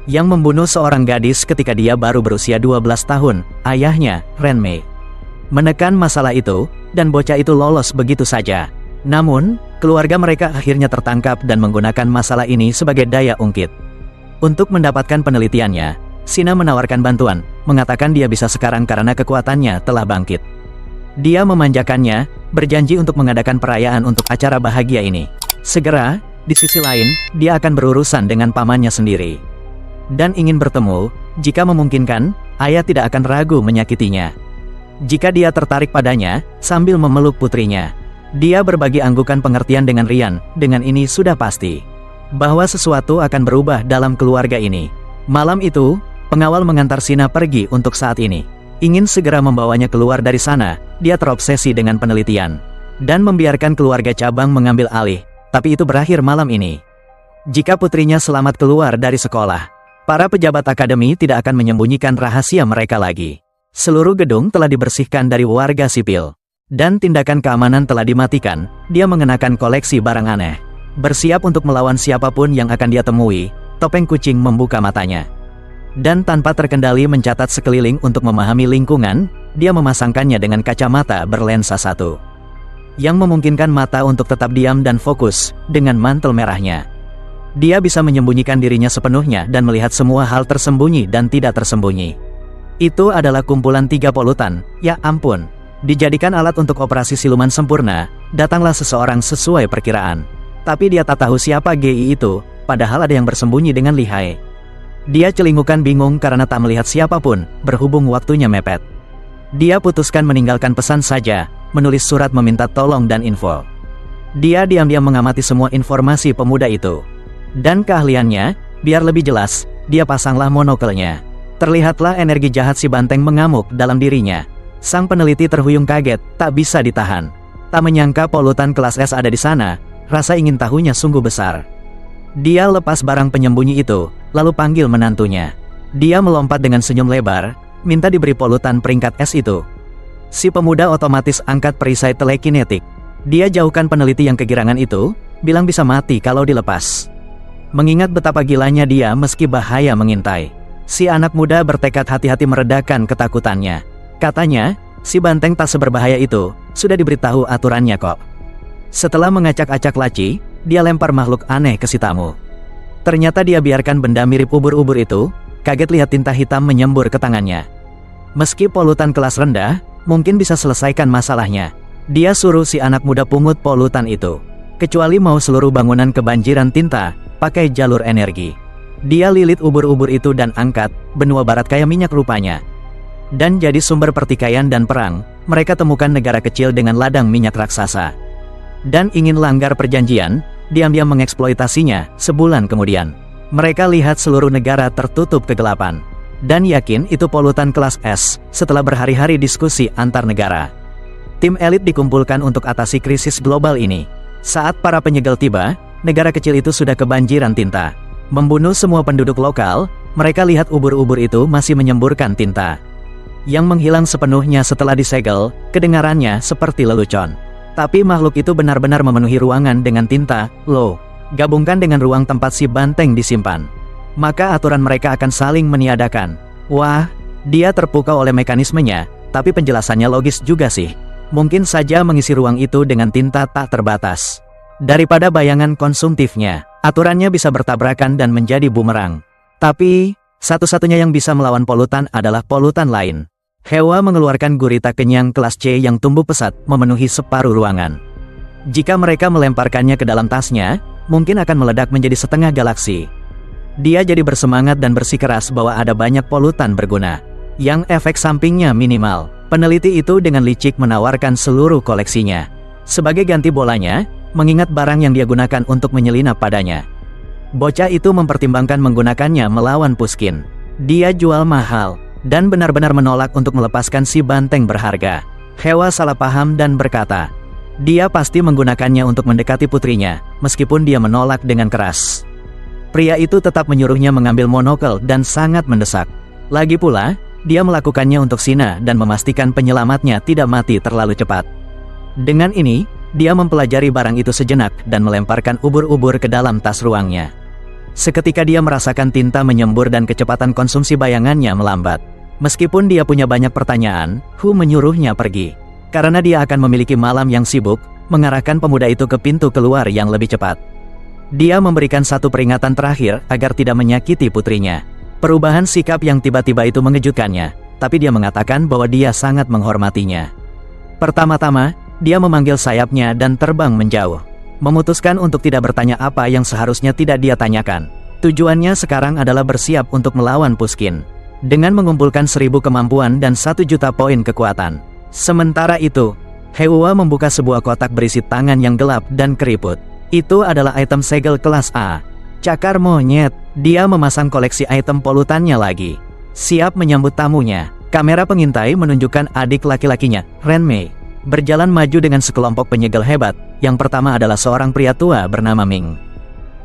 yang membunuh seorang gadis ketika dia baru berusia 12 tahun, ayahnya, Renmei. Menekan masalah itu, dan bocah itu lolos begitu saja. Namun, keluarga mereka akhirnya tertangkap dan menggunakan masalah ini sebagai daya ungkit. Untuk mendapatkan penelitiannya, Sina menawarkan bantuan, mengatakan dia bisa sekarang karena kekuatannya telah bangkit. Dia memanjakannya, berjanji untuk mengadakan perayaan untuk acara bahagia ini. Segera, di sisi lain, dia akan berurusan dengan pamannya sendiri. Dan ingin bertemu, jika memungkinkan, ayah tidak akan ragu menyakitinya. Jika dia tertarik padanya, sambil memeluk putrinya. Dia berbagi anggukan pengertian dengan Rian, dengan ini sudah pasti bahwa sesuatu akan berubah dalam keluarga ini. Malam itu, pengawal mengantar Sina pergi untuk saat ini. Ingin segera membawanya keluar dari sana, dia terobsesi dengan penelitian. Dan membiarkan keluarga cabang mengambil alih, tapi itu berakhir malam ini. Jika putrinya selamat keluar dari sekolah, para pejabat akademi tidak akan menyembunyikan rahasia mereka lagi. Seluruh gedung telah dibersihkan dari warga sipil. Dan tindakan keamanan telah dimatikan. Dia mengenakan koleksi barang aneh. Bersiap untuk melawan siapapun yang akan dia temui. Topeng kucing membuka matanya. Dan tanpa terkendali mencatat sekeliling untuk memahami lingkungan, dia memasangkannya dengan kacamata berlensa 1. Yang memungkinkan mata untuk tetap diam dan fokus, dengan mantel merahnya. Dia bisa menyembunyikan dirinya sepenuhnya dan melihat semua hal tersembunyi dan tidak tersembunyi. Itu adalah kumpulan 3 polutan, ya ampun. Dijadikan alat untuk operasi siluman sempurna, datanglah seseorang sesuai perkiraan. Tapi dia tak tahu siapa GI itu, padahal ada yang bersembunyi dengan lihai. Dia celingukan bingung karena tak melihat siapapun, berhubung waktunya mepet. Dia putuskan meninggalkan pesan saja, menulis surat meminta tolong dan info. Dia diam-diam mengamati semua informasi pemuda itu. Dan keahliannya, biar lebih jelas, dia pasanglah monokelnya. Terlihatlah energi jahat si banteng mengamuk dalam dirinya. Sang peneliti terhuyung kaget, tak bisa ditahan. Tak menyangka polutan kelas S ada di sana, rasa ingin tahunya sungguh besar. Dia lepas barang penyembunyi itu, lalu panggil menantunya. Dia melompat dengan senyum lebar, minta diberi polutan peringkat es itu. Si pemuda otomatis angkat perisai telekinetik. Dia jauhkan peneliti yang kegirangan itu, bilang bisa mati kalau dilepas. Mengingat betapa gilanya dia meski bahaya mengintai, si anak muda bertekad hati-hati meredakan ketakutannya. Katanya, si banteng tak seberbahaya itu, sudah diberitahu aturannya kok. Setelah mengacak-acak laci, dia lempar makhluk aneh ke si tamu. Ternyata dia biarkan benda mirip ubur-ubur itu, kaget lihat tinta hitam menyembur ke tangannya. Meski polutan kelas rendah, mungkin bisa selesaikan masalahnya. Dia suruh si anak muda pungut polutan itu. Kecuali mau seluruh bangunan kebanjiran tinta, pakai jalur energi. Dia lilit ubur-ubur itu dan angkat, benua barat kaya minyak rupanya. Dan jadi sumber pertikaian dan perang, mereka temukan negara kecil dengan ladang minyak raksasa. Dan ingin langgar perjanjian, diam-diam mengeksploitasinya. Sebulan kemudian, mereka lihat seluruh negara tertutup kegelapan. Dan yakin itu polutan kelas S, setelah berhari-hari diskusi antar negara. Tim elit dikumpulkan untuk atasi krisis global ini. Saat para penyegel tiba, negara kecil itu sudah kebanjiran tinta. Membunuh semua penduduk lokal, mereka lihat ubur-ubur itu masih menyemburkan tinta. Yang menghilang sepenuhnya setelah disegel, kedengarannya seperti lelucon. Tapi makhluk itu benar-benar memenuhi ruangan dengan tinta, loh. Gabungkan dengan ruang tempat si banteng disimpan. Maka aturan mereka akan saling meniadakan. Wah, dia terpukau oleh mekanismenya, tapi penjelasannya logis juga sih. Mungkin saja mengisi ruang itu dengan tinta tak terbatas. Daripada bayangan konsumtifnya, aturannya bisa bertabrakan dan menjadi bumerang. Tapi, satu-satunya yang bisa melawan polutan adalah polutan lain. Hewa mengeluarkan gurita kenyang kelas C yang tumbuh pesat, memenuhi separuh ruangan. Jika mereka melemparkannya ke dalam tasnya, mungkin akan meledak menjadi setengah galaksi. Dia jadi bersemangat dan bersikeras bahwa ada banyak polutan berguna, yang efek sampingnya minimal. Peneliti itu dengan licik menawarkan seluruh koleksinya. Sebagai ganti bolanya, mengingat barang yang dia gunakan untuk menyelinap padanya. Bocah itu mempertimbangkan menggunakannya melawan Pushkin. Dia jual mahal, dan benar-benar menolak untuk melepaskan si banteng berharga. Hewa salah paham dan berkata, dia pasti menggunakannya untuk mendekati putrinya, meskipun dia menolak dengan keras. Pria itu tetap menyuruhnya mengambil monokel dan sangat mendesak. Lagi pula, dia melakukannya untuk Sina dan memastikan penyelamatnya tidak mati terlalu cepat. Dengan ini, dia mempelajari barang itu sejenak dan melemparkan ubur-ubur ke dalam tas ruangnya. Seketika dia merasakan tinta menyembur dan kecepatan konsumsi bayangannya melambat. Meskipun dia punya banyak pertanyaan, Hu menyuruhnya pergi. Karena dia akan memiliki malam yang sibuk, mengarahkan pemuda itu ke pintu keluar yang lebih cepat. Dia memberikan satu peringatan terakhir agar tidak menyakiti putrinya. Perubahan sikap yang tiba-tiba itu mengejutkannya, tapi dia mengatakan bahwa dia sangat menghormatinya. Pertama-tama, dia memanggil sayapnya dan terbang menjauh. Memutuskan untuk tidak bertanya apa yang seharusnya tidak dia tanyakan. Tujuannya sekarang adalah bersiap untuk melawan Pushkin. Dengan mengumpulkan 1000 kemampuan dan 1 juta poin kekuatan. Sementara itu, Hewa membuka sebuah kotak berisi tangan yang gelap dan keriput. Itu adalah item segel kelas A. Cakar monyet, dia memasang koleksi item polutannya lagi. Siap menyambut tamunya, kamera pengintai menunjukkan adik laki-lakinya, Renmei, berjalan maju dengan sekelompok penyegel hebat. Yang pertama adalah seorang pria tua bernama Ming.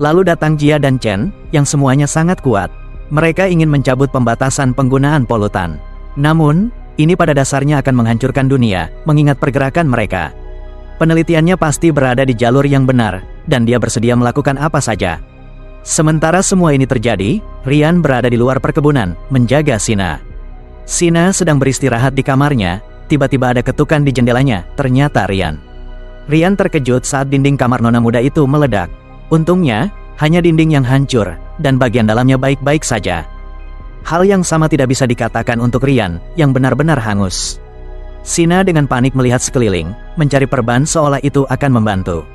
Lalu datang Jia dan Chen, yang semuanya sangat kuat. Mereka ingin mencabut pembatasan penggunaan polutan. Namun, ini pada dasarnya akan menghancurkan dunia, mengingat pergerakan mereka. Penelitiannya pasti berada di jalur yang benar, dan dia bersedia melakukan apa saja. Sementara semua ini terjadi, Rian berada di luar perkebunan, menjaga Sina. Sina sedang beristirahat di kamarnya, tiba-tiba ada ketukan di jendelanya, ternyata Rian. Rian terkejut saat dinding kamar nona muda itu meledak. Untungnya, hanya dinding yang hancur, dan bagian dalamnya baik-baik saja. Hal yang sama tidak bisa dikatakan untuk Rian, yang benar-benar hangus. Sina dengan panik melihat sekeliling, mencari perban seolah itu akan membantu.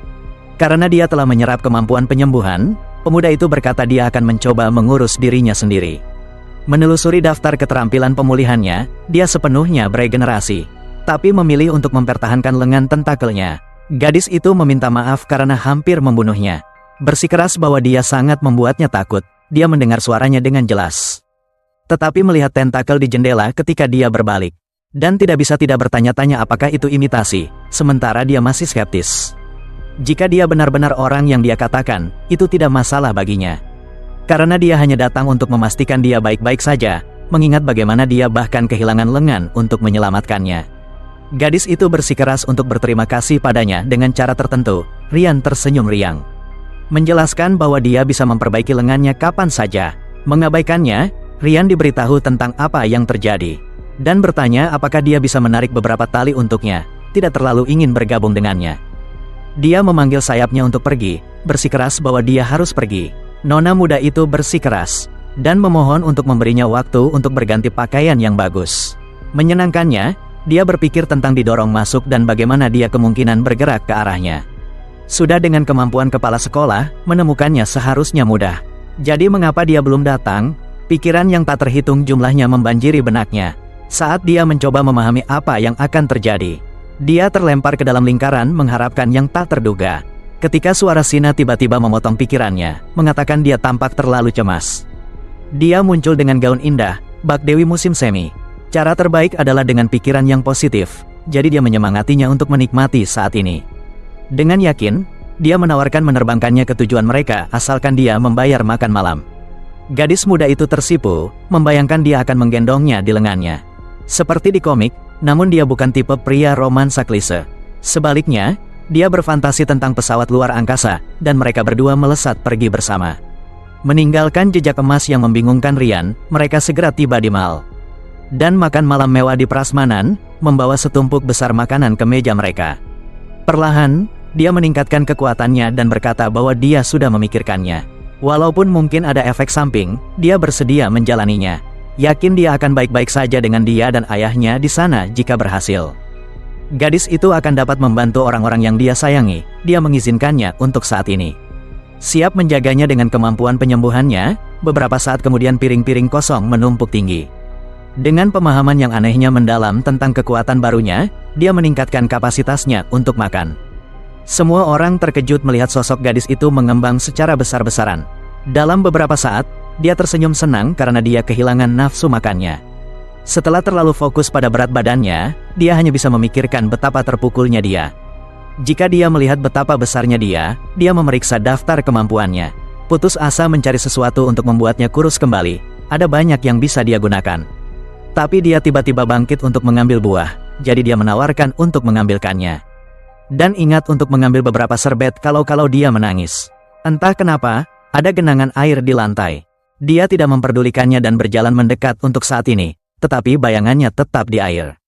Karena dia telah menyerap kemampuan penyembuhan, pemuda itu berkata dia akan mencoba mengurus dirinya sendiri. Menelusuri daftar keterampilan pemulihannya, dia sepenuhnya beregenerasi. Tapi memilih untuk mempertahankan lengan tentakelnya. Gadis itu meminta maaf karena hampir membunuhnya. Bersikeras bahwa dia sangat membuatnya takut, dia mendengar suaranya dengan jelas. Tetapi melihat tentakel di jendela ketika dia berbalik. Dan tidak bisa tidak bertanya-tanya apakah itu imitasi, sementara dia masih skeptis. Jika dia benar-benar orang yang dia katakan, itu tidak masalah baginya. Karena dia hanya datang untuk memastikan dia baik-baik saja, mengingat bagaimana dia bahkan kehilangan lengan untuk menyelamatkannya. Gadis itu bersikeras untuk berterima kasih padanya dengan cara tertentu. Rian tersenyum riang, menjelaskan bahwa dia bisa memperbaiki lengannya kapan saja. Mengabaikannya, Rian diberitahu tentang apa yang terjadi, dan bertanya apakah dia bisa menarik beberapa tali untuknya, tidak terlalu ingin bergabung dengannya. Dia memanggil sayapnya untuk pergi, bersikeras bahwa dia harus pergi. Nona muda itu bersikeras, dan memohon untuk memberinya waktu untuk berganti pakaian yang bagus. Menyenangkannya, dia berpikir tentang didorong masuk dan bagaimana dia kemungkinan bergerak ke arahnya. Sudah dengan kemampuan kepala sekolah, menemukannya seharusnya mudah. Jadi mengapa dia belum datang? Pikiran yang tak terhitung jumlahnya membanjiri benaknya. Saat dia mencoba memahami apa yang akan terjadi, dia terlempar ke dalam lingkaran mengharapkan yang tak terduga. Ketika suara Sina tiba-tiba memotong pikirannya, mengatakan dia tampak terlalu cemas. Dia muncul dengan gaun indah, bak Dewi musim semi. Cara terbaik adalah dengan pikiran yang positif, jadi dia menyemangatinya untuk menikmati saat ini. Dengan yakin, dia menawarkan menerbangkannya ke tujuan mereka asalkan dia membayar makan malam. Gadis muda itu tersipu, membayangkan dia akan menggendongnya di lengannya. Seperti di komik, namun dia bukan tipe pria romansa klise. Sebaliknya, dia berfantasi tentang pesawat luar angkasa, dan mereka berdua melesat pergi bersama. Meninggalkan jejak emas yang membingungkan Rian, mereka segera tiba di Mall. Dan makan malam mewah di prasmanan, membawa setumpuk besar makanan ke meja mereka. Perlahan, dia meningkatkan kekuatannya dan berkata bahwa dia sudah memikirkannya. Walaupun mungkin ada efek samping, dia bersedia menjalaninya. Yakin dia akan baik-baik saja dengan dia dan ayahnya di sana jika berhasil. Gadis itu akan dapat membantu orang-orang yang dia sayangi, dia mengizinkannya untuk saat ini. Siap menjaganya dengan kemampuan penyembuhannya, beberapa saat kemudian piring-piring kosong menumpuk tinggi. Dengan pemahaman yang anehnya mendalam tentang kekuatan barunya, dia meningkatkan kapasitasnya untuk makan. Semua orang terkejut melihat sosok gadis itu mengembang secara besar-besaran. Dalam beberapa saat, dia tersenyum senang karena dia kehilangan nafsu makannya. Setelah terlalu fokus pada berat badannya, dia hanya bisa memikirkan betapa terpukulnya dia. Jika dia melihat betapa besarnya dia memeriksa daftar kemampuannya. Putus asa mencari sesuatu untuk membuatnya kurus kembali. Ada banyak yang bisa dia gunakan. Tapi dia tiba-tiba bangkit untuk mengambil buah, jadi dia menawarkan untuk mengambilkannya. Dan ingat untuk mengambil beberapa serbet kalau dia menangis. Entah kenapa, ada genangan air di lantai. Dia tidak memperdulikannya dan berjalan mendekat untuk saat ini, tetapi bayangannya tetap di air.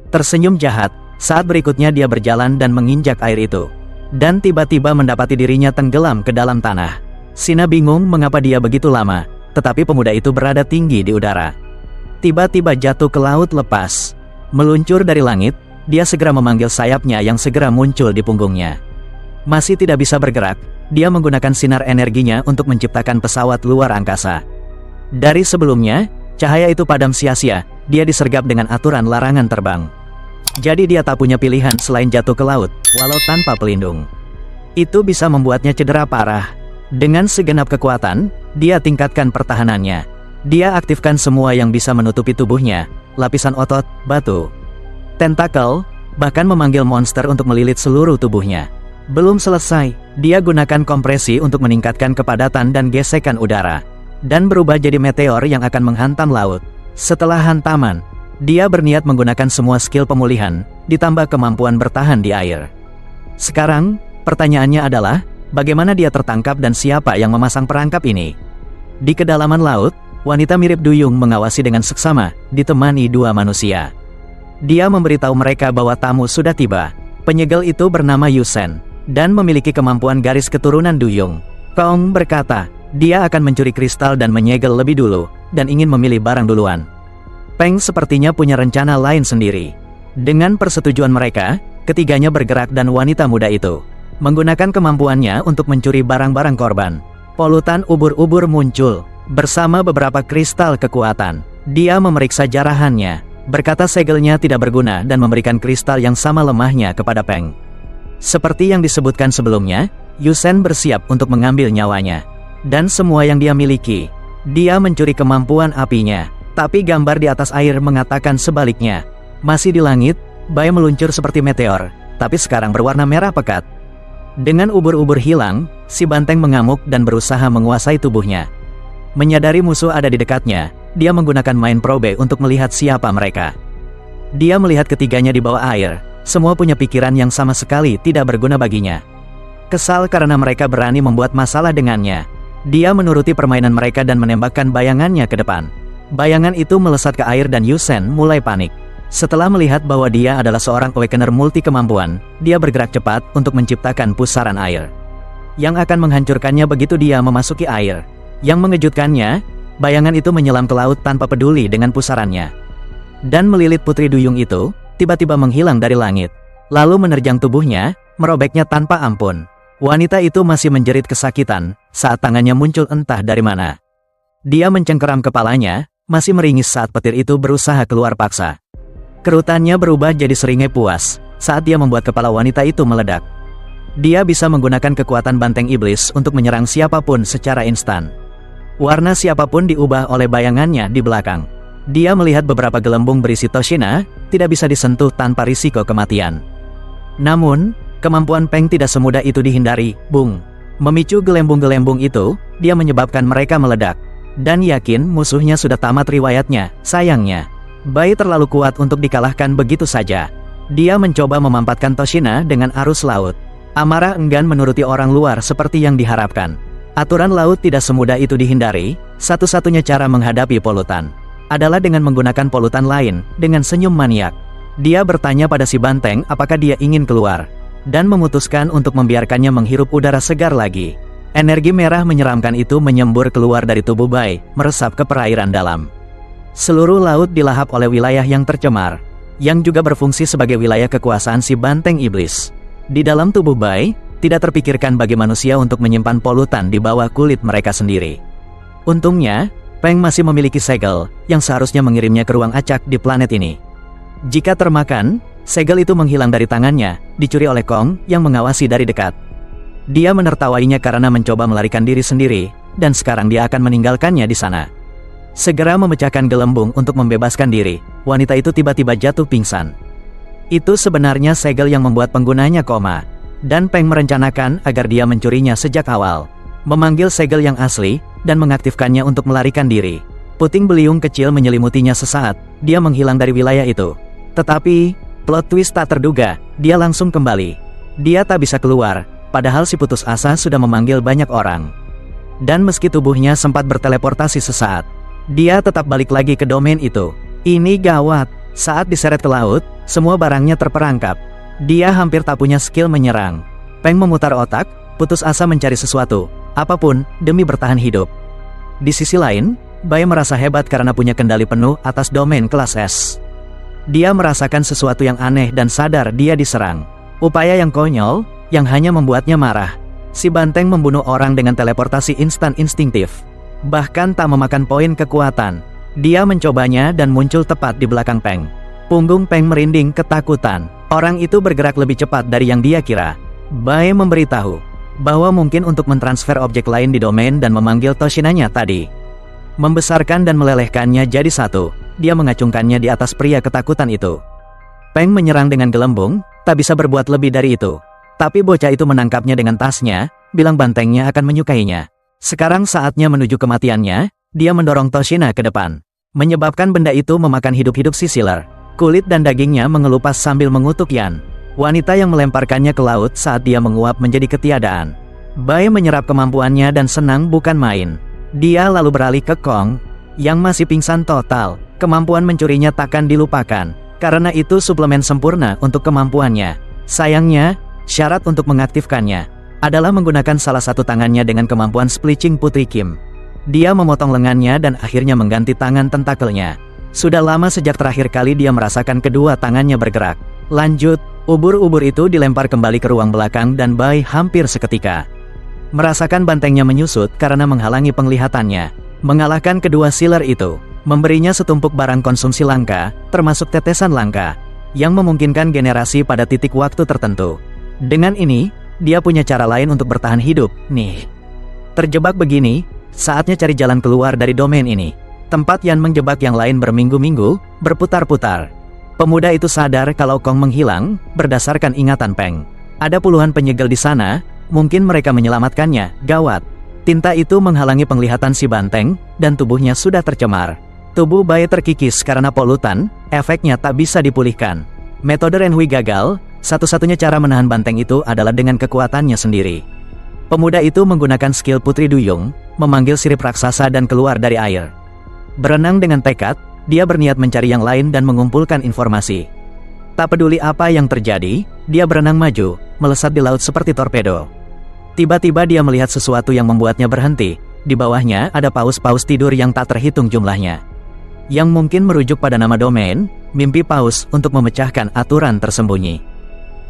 Tersenyum jahat, saat berikutnya dia berjalan dan menginjak air itu. Dan tiba-tiba mendapati dirinya tenggelam ke dalam tanah. Sina bingung mengapa dia begitu lama, tetapi pemuda itu berada tinggi di udara. Tiba-tiba jatuh ke laut lepas. Meluncur dari langit, dia segera memanggil sayapnya yang segera muncul di punggungnya. Masih tidak bisa bergerak, dia menggunakan sinar energinya untuk menciptakan pesawat luar angkasa. Dari sebelumnya, cahaya itu padam sia-sia, dia disergap dengan aturan larangan terbang. Jadi dia tak punya pilihan selain jatuh ke laut, walau tanpa pelindung. Itu bisa membuatnya cedera parah. Dengan segenap kekuatan, dia tingkatkan pertahanannya. Dia aktifkan semua yang bisa menutupi tubuhnya, lapisan otot, batu, tentakel, bahkan memanggil monster untuk melilit seluruh tubuhnya. Belum selesai, dia gunakan kompresi untuk meningkatkan kepadatan dan gesekan udara, dan berubah jadi meteor yang akan menghantam laut. Setelah hantaman, dia berniat menggunakan semua skill pemulihan, ditambah kemampuan bertahan di air. Sekarang, pertanyaannya adalah, bagaimana dia tertangkap dan siapa yang memasang perangkap ini? Di kedalaman laut, wanita mirip duyung mengawasi dengan seksama, ditemani dua manusia. Dia memberitahu mereka bahwa tamu sudah tiba. Penyegel itu bernama Yusen, dan memiliki kemampuan garis keturunan duyung. Kong berkata, dia akan mencuri kristal dan menyegel lebih dulu, dan ingin memilih barang duluan. Peng sepertinya punya rencana lain sendiri. Dengan persetujuan mereka, ketiganya bergerak dan wanita muda itu menggunakan kemampuannya untuk mencuri barang-barang korban. Polutan ubur-ubur muncul bersama beberapa kristal kekuatan. Dia memeriksa jarahannya, berkata segelnya tidak berguna dan memberikan kristal yang sama lemahnya kepada Peng. Seperti yang disebutkan sebelumnya, Yusen bersiap untuk mengambil nyawanya. Dan semua yang dia miliki. Dia mencuri kemampuan apinya. Tapi gambar di atas air mengatakan sebaliknya. Masih di langit, Bai meluncur seperti meteor, tapi sekarang berwarna merah pekat. Dengan ubur-ubur hilang, si banteng mengamuk dan berusaha menguasai tubuhnya. Menyadari musuh ada di dekatnya, dia menggunakan mind probe untuk melihat siapa mereka. Dia melihat ketiganya di bawah air, semua punya pikiran yang sama sekali tidak berguna baginya. Kesal karena mereka berani membuat masalah dengannya, dia menuruti permainan mereka dan menembakkan bayangannya ke depan. Bayangan itu melesat ke air dan Yusen mulai panik. Setelah melihat bahwa dia adalah seorang awakener multi kemampuan, dia bergerak cepat untuk menciptakan pusaran air yang akan menghancurkannya begitu dia memasuki air. Yang mengejutkannya, bayangan itu menyelam ke laut tanpa peduli dengan pusarannya. Dan melilit putri duyung itu, tiba-tiba menghilang dari langit. Lalu menerjang tubuhnya, merobeknya tanpa ampun. Wanita itu masih menjerit kesakitan, saat tangannya muncul entah dari mana. Dia mencengkeram kepalanya, masih meringis saat petir itu berusaha keluar paksa. Kerutannya berubah jadi seringai puas, saat dia membuat kepala wanita itu meledak. Dia bisa menggunakan kekuatan banteng iblis untuk menyerang siapapun secara instan. Warna siapapun diubah oleh bayangannya di belakang. Dia melihat beberapa gelembung berisi Toshina, tidak bisa disentuh tanpa risiko kematian. Namun, kemampuan Peng tidak semudah itu dihindari, bung. Memicu gelembung-gelembung itu, dia menyebabkan mereka meledak. Dan yakin musuhnya sudah tamat riwayatnya, sayangnya. Bai terlalu kuat untuk dikalahkan begitu saja. Dia mencoba memampatkan Toshina dengan arus laut. Amarah enggan menuruti orang luar seperti yang diharapkan. Aturan laut tidak semudah itu dihindari, satu-satunya cara menghadapi polutan adalah dengan menggunakan polutan lain, dengan senyum maniak. Dia bertanya pada si banteng apakah dia ingin keluar, dan memutuskan untuk membiarkannya menghirup udara segar lagi. Energi merah menyeramkan itu menyembur keluar dari tubuh Bai, meresap ke perairan dalam. Seluruh laut dilahap oleh wilayah yang tercemar, yang juga berfungsi sebagai wilayah kekuasaan si banteng iblis. Di dalam tubuh Bai, tidak terpikirkan bagi manusia untuk menyimpan polutan di bawah kulit mereka sendiri. Untungnya, Peng masih memiliki segel, yang seharusnya mengirimnya ke ruang acak di planet ini. Jika termakan, segel itu menghilang dari tangannya, dicuri oleh Kong yang mengawasi dari dekat. Dia menertawainya karena mencoba melarikan diri sendiri, dan sekarang dia akan meninggalkannya di sana. Segera memecahkan gelembung untuk membebaskan diri, wanita itu tiba-tiba jatuh pingsan. Itu sebenarnya segel yang membuat penggunanya koma. Dan Peng merencanakan agar dia mencurinya sejak awal. Memanggil segel yang asli, dan mengaktifkannya untuk melarikan diri. Puting beliung kecil menyelimutinya sesaat, dia menghilang dari wilayah itu. Tetapi, plot twist tak terduga, dia langsung kembali. Dia tak bisa keluar, padahal si putus asa sudah memanggil banyak orang. Dan meski tubuhnya sempat berteleportasi sesaat, dia tetap balik lagi ke domain itu. Ini gawat, saat diseret ke laut, semua barangnya terperangkap. Dia hampir tak punya skill menyerang. Peng memutar otak, putus asa mencari sesuatu, apapun, demi bertahan hidup. Di sisi lain, Bai merasa hebat karena punya kendali penuh atas domain kelas S. Dia merasakan sesuatu yang aneh dan sadar dia diserang. Upaya yang konyol, yang hanya membuatnya marah. Si banteng membunuh orang dengan teleportasi instan instingtif. Bahkan tak memakan poin kekuatan. Dia mencobanya dan muncul tepat di belakang Peng. Punggung Peng merinding ketakutan. Orang itu bergerak lebih cepat dari yang dia kira. Bai memberitahu bahwa mungkin untuk mentransfer objek lain di domain dan memanggil Toshinanya tadi. Membesarkan dan melelehkannya jadi satu, dia mengacungkannya di atas pria ketakutan itu. Peng menyerang dengan gelembung, tak bisa berbuat lebih dari itu. Tapi bocah itu menangkapnya dengan tasnya, bilang bantengnya akan menyukainya. Sekarang saatnya menuju kematiannya, dia mendorong Toshina ke depan. Menyebabkan benda itu memakan hidup-hidup si Sealer. Kulit dan dagingnya mengelupas sambil mengutuk Yan, wanita yang melemparkannya ke laut saat dia menguap menjadi ketiadaan. Bai menyerap kemampuannya dan senang bukan main. Dia lalu beralih ke Kong, yang masih pingsan total. Kemampuan mencurinya takkan dilupakan, karena itu suplemen sempurna untuk kemampuannya. Sayangnya, syarat untuk mengaktifkannya adalah menggunakan salah satu tangannya dengan kemampuan splitching Putri Kim. Dia memotong lengannya dan akhirnya mengganti tangan tentakelnya. Sudah lama sejak terakhir kali dia merasakan kedua tangannya bergerak. Lanjut, ubur-ubur itu dilempar kembali ke ruang belakang dan Bai hampir seketika merasakan bantengnya menyusut karena menghalangi penglihatannya. Mengalahkan kedua Sealer itu, memberinya setumpuk barang konsumsi langka, termasuk tetesan langka, yang memungkinkan generasi pada titik waktu tertentu. Dengan ini, dia punya cara lain untuk bertahan hidup, nih. Terjebak begini, saatnya cari jalan keluar dari domain ini. Tempat Yan menjebak yang lain berminggu-minggu, berputar-putar. Pemuda itu sadar kalau Kong menghilang, berdasarkan ingatan Peng. Ada puluhan penyegel di sana, mungkin mereka menyelamatkannya. Gawat. Tinta itu menghalangi penglihatan si banteng, dan tubuhnya sudah tercemar. Tubuh Bai terkikis karena polutan, efeknya tak bisa dipulihkan. Metode Renhui gagal, satu-satunya cara menahan banteng itu adalah dengan kekuatannya sendiri. Pemuda itu menggunakan skill Putri Duyung, memanggil sirip raksasa dan keluar dari air. Berenang dengan tekad, dia berniat mencari yang lain dan mengumpulkan informasi. Tak peduli apa yang terjadi, dia berenang maju, melesat di laut seperti torpedo. Tiba-tiba dia melihat sesuatu yang membuatnya berhenti. Di bawahnya ada paus-paus tidur yang tak terhitung jumlahnya. Yang mungkin merujuk pada nama domain, mimpi paus untuk memecahkan aturan tersembunyi.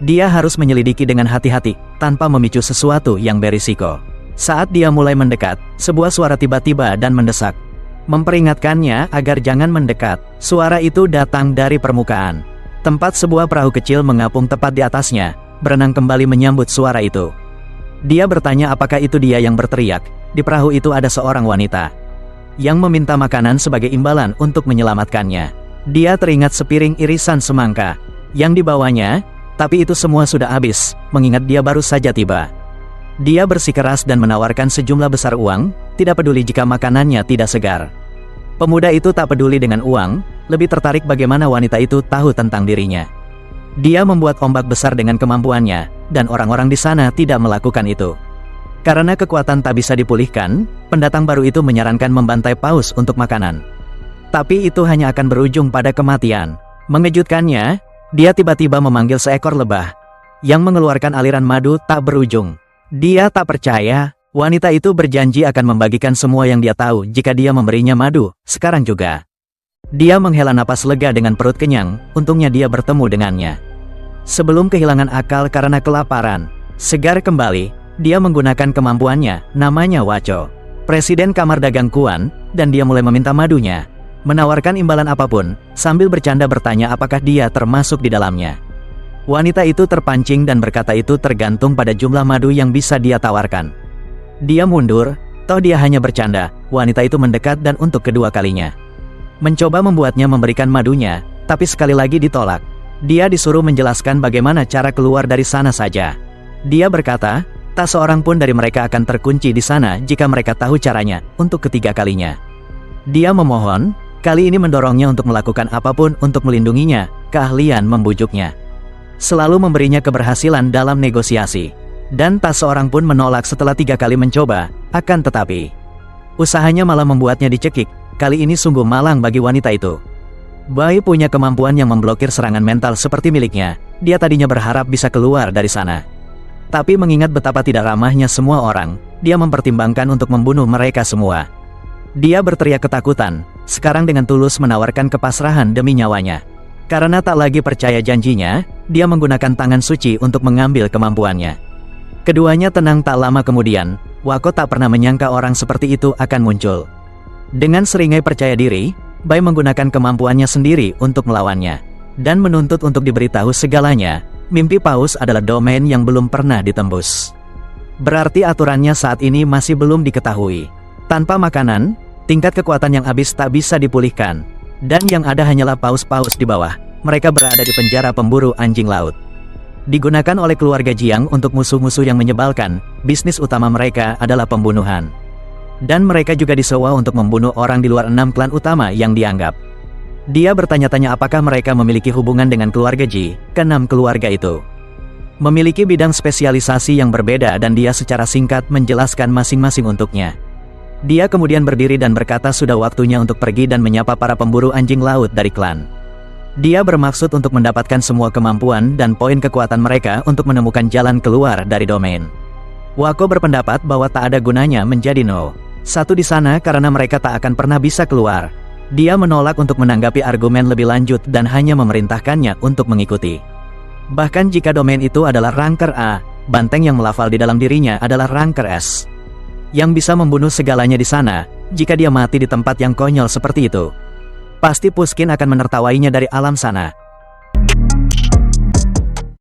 Dia harus menyelidiki dengan hati-hati, tanpa memicu sesuatu yang berisiko. Saat dia mulai mendekat, sebuah suara tiba-tiba dan mendesak. Memperingatkannya agar jangan mendekat. Suara itu datang dari permukaan. Tempat sebuah perahu kecil mengapung tepat di atasnya, berenang kembali menyambut suara itu. Dia bertanya apakah itu dia yang berteriak. Di perahu itu ada seorang wanita yang meminta makanan sebagai imbalan untuk menyelamatkannya. Dia teringat sepiring irisan semangka yang dibawanya, tapi itu semua sudah habis, mengingat dia baru saja tiba. Dia bersikeras dan menawarkan sejumlah besar uang, tidak peduli jika makanannya tidak segar. Pemuda itu tak peduli dengan uang, lebih tertarik bagaimana wanita itu tahu tentang dirinya. Dia membuat ombak besar dengan kemampuannya, dan orang-orang di sana tidak melakukan itu. Karena kekuatan tak bisa dipulihkan, pendatang baru itu menyarankan membantai paus untuk makanan. Tapi itu hanya akan berujung pada kematian. Mengejutkannya, dia tiba-tiba memanggil seekor lebah, yang mengeluarkan aliran madu tak berujung. Dia tak percaya, wanita itu berjanji akan membagikan semua yang dia tahu jika dia memberinya madu, sekarang juga. Dia menghela napas lega dengan perut kenyang, untungnya dia bertemu dengannya. Sebelum kehilangan akal karena kelaparan, segar kembali, dia menggunakan kemampuannya, namanya Waco. Presiden Kamar Dagang Kuan, dan dia mulai meminta madunya. Menawarkan imbalan apapun, sambil bercanda bertanya apakah dia termasuk di dalamnya. Wanita itu terpancing dan berkata itu tergantung pada jumlah madu yang bisa dia tawarkan. Dia mundur, toh dia hanya bercanda. Wanita itu mendekat dan untuk kedua kalinya mencoba membuatnya memberikan madunya, tapi sekali lagi ditolak. Dia disuruh menjelaskan bagaimana cara keluar dari sana saja. Dia berkata, tak seorang pun dari mereka akan terkunci di sana jika mereka tahu caranya, untuk ketiga kalinya. Dia memohon, kali ini mendorongnya untuk melakukan apapun untuk melindunginya, keahlian membujuknya. Selalu memberinya keberhasilan dalam negosiasi. Dan tak seorang pun menolak setelah 3 kali mencoba, akan tetapi usahanya malah membuatnya dicekik. Kali ini sungguh malang bagi wanita itu. Bai punya kemampuan yang memblokir serangan mental seperti miliknya. Dia tadinya berharap bisa keluar dari sana. Tapi mengingat betapa tidak ramahnya semua orang, dia mempertimbangkan untuk membunuh mereka semua. Dia berteriak ketakutan, sekarang dengan tulus menawarkan kepasrahan demi nyawanya. Karena tak lagi percaya janjinya, dia menggunakan tangan suci untuk mengambil kemampuannya. Keduanya tenang tak lama kemudian. Wako tak pernah menyangka orang seperti itu akan muncul. Dengan seringai percaya diri, Bai menggunakan kemampuannya sendiri untuk melawannya. Dan menuntut untuk diberitahu segalanya, mimpi paus adalah domain yang belum pernah ditembus. Berarti aturannya saat ini masih belum diketahui. Tanpa makanan, tingkat kekuatan yang habis tak bisa dipulihkan. Dan yang ada hanyalah paus-paus di bawah. Mereka berada di penjara pemburu anjing laut. Digunakan oleh keluarga Jiang untuk musuh-musuh yang menyebalkan, bisnis utama mereka adalah pembunuhan. Dan mereka juga disewa untuk membunuh orang di luar 6 klan utama yang dianggap. Dia bertanya-tanya apakah mereka memiliki hubungan dengan keluarga Ji, ke-6 keluarga itu. Memiliki bidang spesialisasi yang berbeda dan dia secara singkat menjelaskan masing-masing untuknya. Dia kemudian berdiri dan berkata sudah waktunya untuk pergi dan menyapa para pemburu anjing laut dari klan. Dia bermaksud untuk mendapatkan semua kemampuan dan poin kekuatan mereka untuk menemukan jalan keluar dari domain. Wako berpendapat bahwa tak ada gunanya menjadi nol. Satu di sana karena mereka tak akan pernah bisa keluar. Dia menolak untuk menanggapi argumen lebih lanjut dan hanya memerintahkannya untuk mengikuti. Bahkan jika domain itu adalah ranker A, banteng yang melafal di dalam dirinya adalah ranker S. Yang bisa membunuh segalanya di sana, jika dia mati di tempat yang konyol seperti itu. Pasti Puskin akan menertawainya dari alam sana.